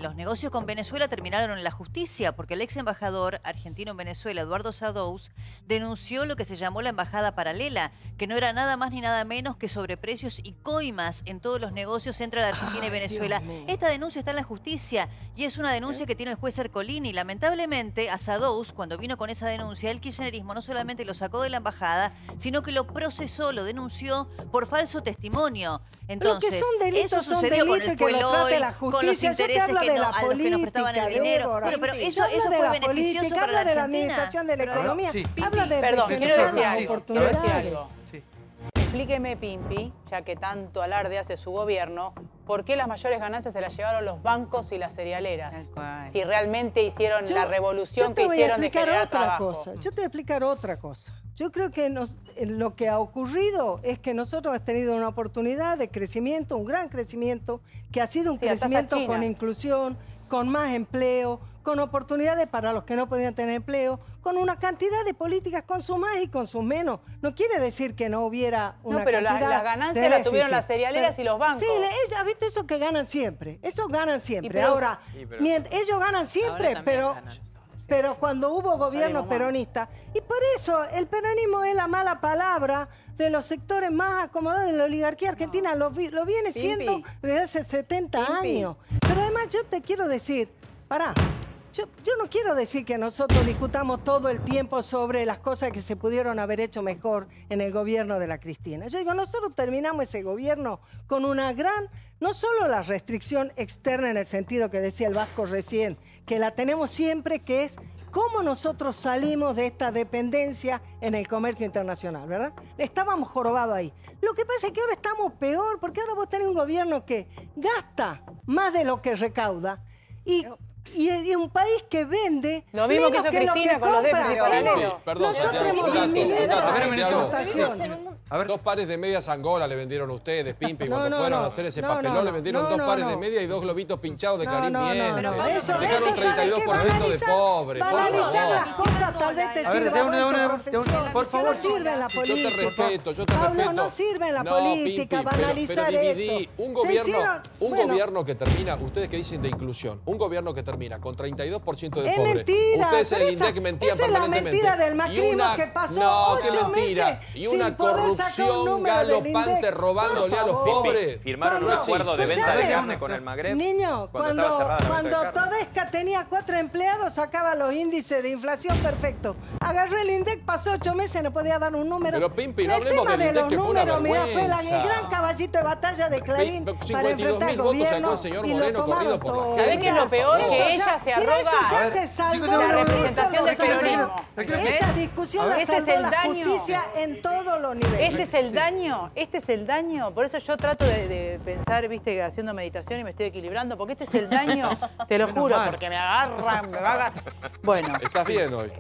[SPEAKER 15] los negocios con Venezuela terminaron en la justicia, porque el ex embajador argentino en Venezuela, Eduardo Sadous, denunció lo que se llamó la embajada paralela, que no era nada más ni nada menos que sobreprecios y coimas en todos los negocios entre la Argentina y Venezuela. Esta denuncia está en la justicia y es una denuncia que tiene el juez Ercolini. Lamentablemente, a Sadous, cuando vino con esa denuncia, el kirchnerismo no solamente lo sacó de la embajada, sino que lo procesó, lo denunció por falso testimonio. Entonces, eso sucedió con el Pueloy, con los intereses a los que nos prestaban el dinero. Bueno, pero eso fue beneficioso para la Argentina.
[SPEAKER 17] De la administración de la economía. Habla de
[SPEAKER 16] Perdón, quiero decir algo. Explíqueme, Pimpi, ya que tanto alarde hace su gobierno, ¿por qué las mayores ganancias se las llevaron los bancos y las cerealeras? Si realmente hicieron la revolución que hicieron de generar trabajo.
[SPEAKER 17] Yo te voy a explicar otra cosa. Yo creo que lo que ha ocurrido es que nosotros hemos tenido una oportunidad de crecimiento, un gran crecimiento, que ha sido un crecimiento con inclusión, con más empleo, con oportunidades para los que no podían tener empleo, con una cantidad de políticas con sus más y con sus menos. No quiere decir que no hubiera una
[SPEAKER 16] pero
[SPEAKER 17] cantidad
[SPEAKER 16] las ganancias las tuvieron las cerealeras y los bancos.
[SPEAKER 17] Sí, ellos, ¿viste? Esos que ganan siempre. Esos ganan siempre. Ahora, ellos ganan siempre, pero cuando hubo gobiernos peronistas, y por eso el peronismo es la mala palabra de los sectores más acomodados de la oligarquía argentina, lo viene siendo desde hace 70 años. Pero además yo te quiero decir, yo no quiero decir que nosotros discutamos todo el tiempo sobre las cosas que se pudieron haber hecho mejor en el gobierno de la Cristina. Yo digo, nosotros terminamos ese gobierno con una gran, no solo la restricción externa en el sentido que decía el Vasco recién, que la tenemos siempre, que es cómo nosotros salimos de esta dependencia en el comercio internacional, ¿verdad? Estábamos jorobados ahí. Lo que pasa es que ahora estamos peor, porque ahora vos tenés un gobierno que gasta más de lo que recauda y un país que vende
[SPEAKER 16] lo mismo que hizo Cristina con los déficits paralelos.
[SPEAKER 9] Perdón, Santiago, dos pares de medias Angola le vendieron a ustedes, Pimpi, cuando fueron a hacer ese papelón, le vendieron dos pares de medias y dos globitos pinchados de Clarín Miente. Dejaron 32% de pobres, por favor.
[SPEAKER 17] Las cosas tal vez te sirvan,
[SPEAKER 1] por favor,
[SPEAKER 17] no sirve en la política.
[SPEAKER 9] Yo te respeto.
[SPEAKER 17] No sirve en la política banalizar eso.
[SPEAKER 9] Un gobierno que termina, ustedes que dicen de inclusión, un gobierno que termina con 32% de pobres.
[SPEAKER 17] Mentira.
[SPEAKER 9] Ustedes en el INDEC mentían permanentemente.
[SPEAKER 17] Es la mentira del macrismo que pasó 8 meses
[SPEAKER 9] y una corrupción galopante robándole a los pobres.
[SPEAKER 11] Firmaron un acuerdo de venta de carne con el Magreb.
[SPEAKER 17] Niño, cuando Todesca tenía 4 empleados, sacaba los índices de inflación perfecto. Agarró el INDEC, pasó 8 meses, no podía dar un número.
[SPEAKER 9] Pero Pimpi, no hablemos del INDEC, que fue una vergüenza.
[SPEAKER 17] Fue el gran caballito de batalla de Clarín para enfrentar al
[SPEAKER 9] votos sacó el señor Moreno corrido por la gente.
[SPEAKER 16] ¿Sabés qué es lo peor? Que ella se arroga
[SPEAKER 17] eso ya se salvó
[SPEAKER 16] la representación del peronismo.
[SPEAKER 17] Esa discusión la salvó la justicia en todos los niveles.
[SPEAKER 16] Este es el daño, por eso yo trato de pensar, viste, haciendo meditación y me estoy equilibrando, porque este es el daño, te lo juro, porque me agarran, me va a agarrar. Bueno.
[SPEAKER 9] Estás bien hoy.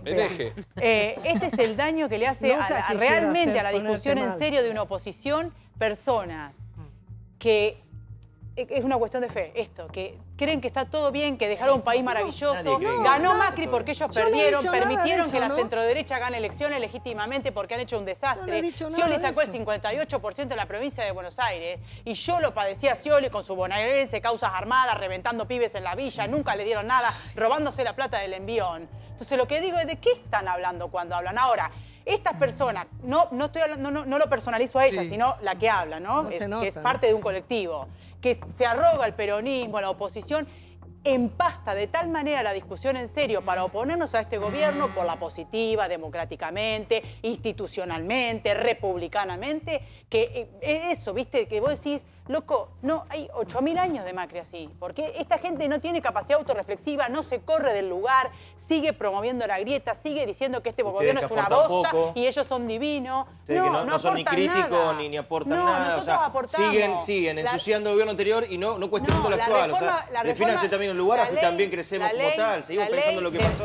[SPEAKER 16] En eje. Este es el daño que le hace realmente a la discusión en serio de una oposición, personas que es una cuestión de fe, esto, que creen que está todo bien, que dejaron un país maravilloso. Ganó Macri porque ellos perdieron, permitieron que la centroderecha gane elecciones legítimamente porque han hecho un desastre. Scioli sacó el 58% de la provincia de Buenos Aires y yo lo padecía a Scioli con su bonaerense, causas armadas, reventando pibes en la villa, nunca le dieron nada, robándose la plata del envión. Entonces lo que digo es, ¿de qué están hablando cuando hablan? Ahora, estas personas, no lo personalizo a ellas, sino la que habla, ¿no? Que es parte de un colectivo, que se arroga el peronismo, a la oposición, empasta de tal manera la discusión en serio para oponernos a este gobierno por la positiva, democráticamente, institucionalmente, republicanamente, que eso, ¿viste? Que vos decís, loco, no, hay 8.000 años de Macri así, porque esta gente no tiene capacidad autorreflexiva, no se corre del lugar, sigue promoviendo la grieta, sigue diciendo que este gobierno es una bosta y ellos son divinos.
[SPEAKER 6] Ustedes que no son ni críticos ni aportan nada.
[SPEAKER 16] Nosotros aportamos.
[SPEAKER 6] Siguen ensuciando el gobierno anterior y no cuestionando lo actual. Defínanse también un lugar, así también crecemos como tal. Seguimos pensando en lo que pasó.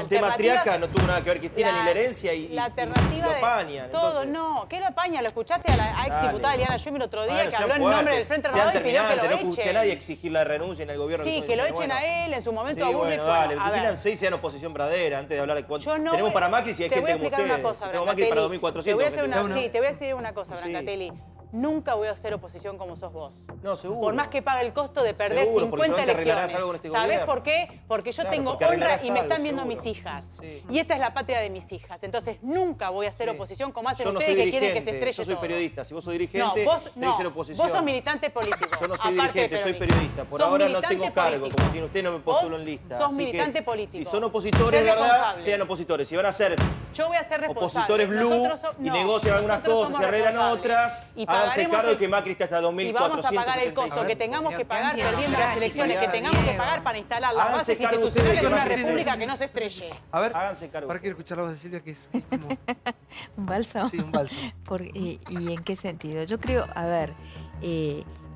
[SPEAKER 6] El tema Triaca no tuvo nada que ver Cristina ni la herencia y
[SPEAKER 16] la alternativa
[SPEAKER 6] lo apañan.
[SPEAKER 16] Todo, no. ¿Qué lo apaña? Lo escuchaste a la exdiputada Eliana Schwimmer el otro día que habló en nombre del Frente Renovador y pidió que lo echen.
[SPEAKER 6] No escuché a nadie exigir la renuncia en el gobierno.
[SPEAKER 16] Sí, que lo echen a él, en su momento aburre.
[SPEAKER 6] Bueno, dale, defínanse y sean oposición verdadera antes de hablar de cuánto tenemos para Macri si hay gente como ustedes. Tenemos Macri para 2.400.
[SPEAKER 16] Te voy a decir una cosa, Brancatelli. Nunca voy a hacer oposición como sos vos.
[SPEAKER 6] No, seguro.
[SPEAKER 16] Por más que pague el costo de perder 50 elecciones.
[SPEAKER 6] Algo en este
[SPEAKER 16] ¿Sabés
[SPEAKER 6] gobierno?
[SPEAKER 16] por qué? Porque yo tengo honra y me están viendo mis hijas. Y esta es la patria de mis hijas. Entonces nunca voy a hacer oposición como hacen ustedes que quieren que se estrelle todo.
[SPEAKER 6] Yo soy periodista. Si vos sos dirigente, tenés que ser oposición.
[SPEAKER 16] Vos sos militante político.
[SPEAKER 6] Yo no soy dirigente, soy periodista. Por ahora no tengo cargo. Como tiene usted, no me postulo en lista.
[SPEAKER 16] Sos militante político.
[SPEAKER 6] Si son opositores, de verdad, sean opositores. Si van a ser opositores blue y negocian algunas cosas y arreglan otras, háganse cargo de que Macri está hasta 2.400.
[SPEAKER 16] Y vamos a pagar el costo que tengamos que pagar perdiendo las elecciones, que tengamos que pagar para instalar las bases institucionales de una república que no se estrelle.
[SPEAKER 1] A ver,
[SPEAKER 6] háganse cargo.
[SPEAKER 1] Ahora quiero escuchar la voz de Silvia, que es como...
[SPEAKER 4] ¿Un bálsamo?
[SPEAKER 1] Sí, un bálsamo.
[SPEAKER 4] ¿Y en qué sentido? Yo creo, a ver,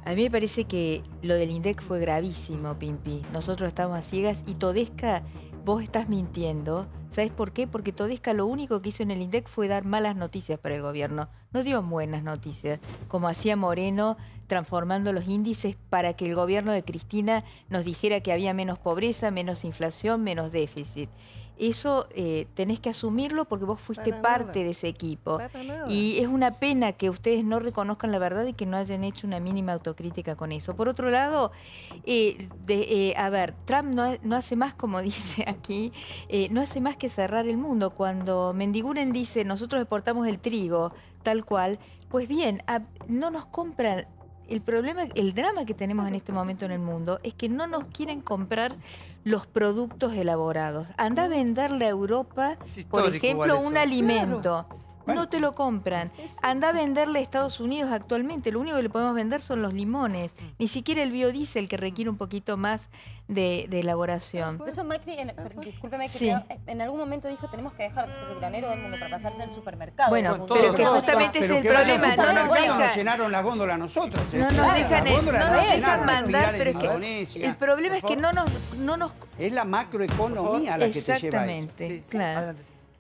[SPEAKER 4] a mí me parece que lo del INDEC fue gravísimo, Pimpi. Nosotros estamos a ciegas y Todesca, vos estás mintiendo. ¿Sabes por qué? Porque Todesca lo único que hizo en el INDEC fue dar malas noticias para el gobierno. No dio buenas noticias, como hacía Moreno transformando los índices para que el gobierno de Cristina nos dijera que había menos pobreza, menos inflación, menos déficit. Eso tenés que asumirlo porque vos fuiste parte de ese equipo. Y es una pena que ustedes no reconozcan la verdad y que no hayan hecho una mínima autocrítica con eso. Por otro lado, a ver, Trump no hace más, como dice aquí, no hace más que cerrar el mundo. Cuando Mendiguren dice, nosotros exportamos el trigo, tal cual, pues bien, no nos compran. El problema, el drama que tenemos en este momento en el mundo es que no nos quieren comprar los productos elaborados. Anda a venderle a Europa, por ejemplo, un alimento. Claro. No te lo compran. Anda a venderle a Estados Unidos actualmente. Lo único que le podemos vender son los limones. Ni siquiera el biodiesel, que requiere un poquito más de elaboración.
[SPEAKER 7] Por eso Macri, discúlpeme,
[SPEAKER 4] sí,
[SPEAKER 7] en algún momento dijo tenemos que dejar de ser el granero del mundo para pasarse al supermercado.
[SPEAKER 4] Bueno, pero que justamente es el problema.
[SPEAKER 8] Nos llenaron la góndola a nosotros.
[SPEAKER 4] No nos dejan mandar, pero es que el problema es que no nos...
[SPEAKER 8] Es la macroeconomía la que te lleva a eso.
[SPEAKER 4] Exactamente, claro.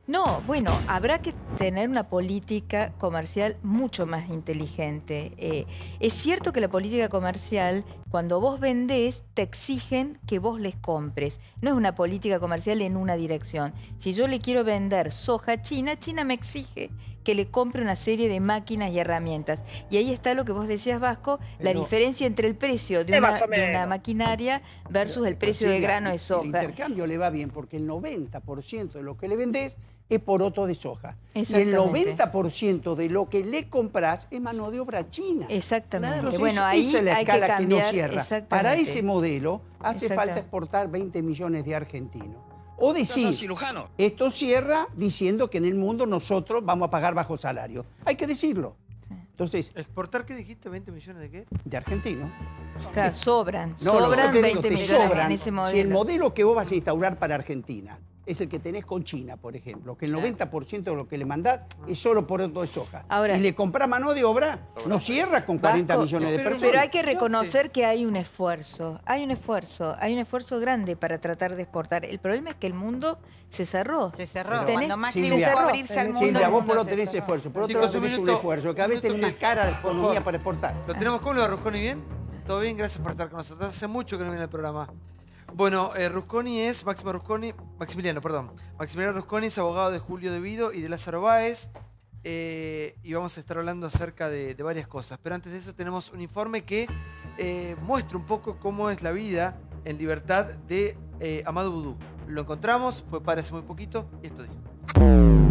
[SPEAKER 4] No, bueno, habrá que tener una política comercial mucho más inteligente. Es cierto que la política comercial, cuando vos vendés, te exigen que vos les compres. No es una política comercial en una dirección. Si yo le quiero vender soja a China, China me exige que le compre una serie de máquinas y herramientas. Y ahí está lo que vos decías, Vasco, la diferencia entre el precio de una maquinaria versus el precio de grano de soja.
[SPEAKER 8] El intercambio le va bien porque el 90% de lo que le vendés es poroto de soja. Y el 90% de lo que le compras es mano de obra china.
[SPEAKER 4] Exactamente.
[SPEAKER 8] Entonces,
[SPEAKER 4] bueno, ahí
[SPEAKER 8] esa es la
[SPEAKER 4] hay
[SPEAKER 8] escala
[SPEAKER 4] que cambiar,
[SPEAKER 8] que no cierra. Para ese modelo hace falta exportar 20 millones de argentinos. O decir, esto cierra diciendo que en el mundo nosotros vamos a pagar bajo salario. Hay que decirlo. Entonces,
[SPEAKER 1] ¿exportar qué dijiste? ¿20 millones de qué?
[SPEAKER 8] De argentinos.
[SPEAKER 4] Claro, sobran 20 millones en ese modelo.
[SPEAKER 8] Si el modelo que vos vas a instaurar para Argentina es el que tenés con China, por ejemplo, que el 90% de lo que le mandás es solo poroto de soja. Ahora, y le comprás mano de obra, no cierra con 40 millones de personas.
[SPEAKER 4] Pero hay que reconocer que hay un esfuerzo, hay un esfuerzo grande para tratar de exportar. El problema es que el mundo se cerró.
[SPEAKER 2] Se cerró. Cuando Macri dejó abrirse al mundo.
[SPEAKER 8] Silvia, vos por lo tenés esfuerzo, por otro lado tenés un esfuerzo. Cada vez tenés más cara la economía para exportar.
[SPEAKER 1] ¿Lo tenemos cómo? ¿Lo arrojó ni bien? ¿Todo bien? Gracias por estar con nosotros. Hace mucho que no viene el programa. Bueno, Rusconi es Maximiliano Rusconi es abogado de Julio De Vido y de Lázaro Báez. Y vamos a estar hablando acerca de varias cosas. Pero antes de eso tenemos un informe que muestra un poco cómo es la vida en libertad de Amadou Boudou. Lo encontramos, fue padre hace muy poquito y esto dijo.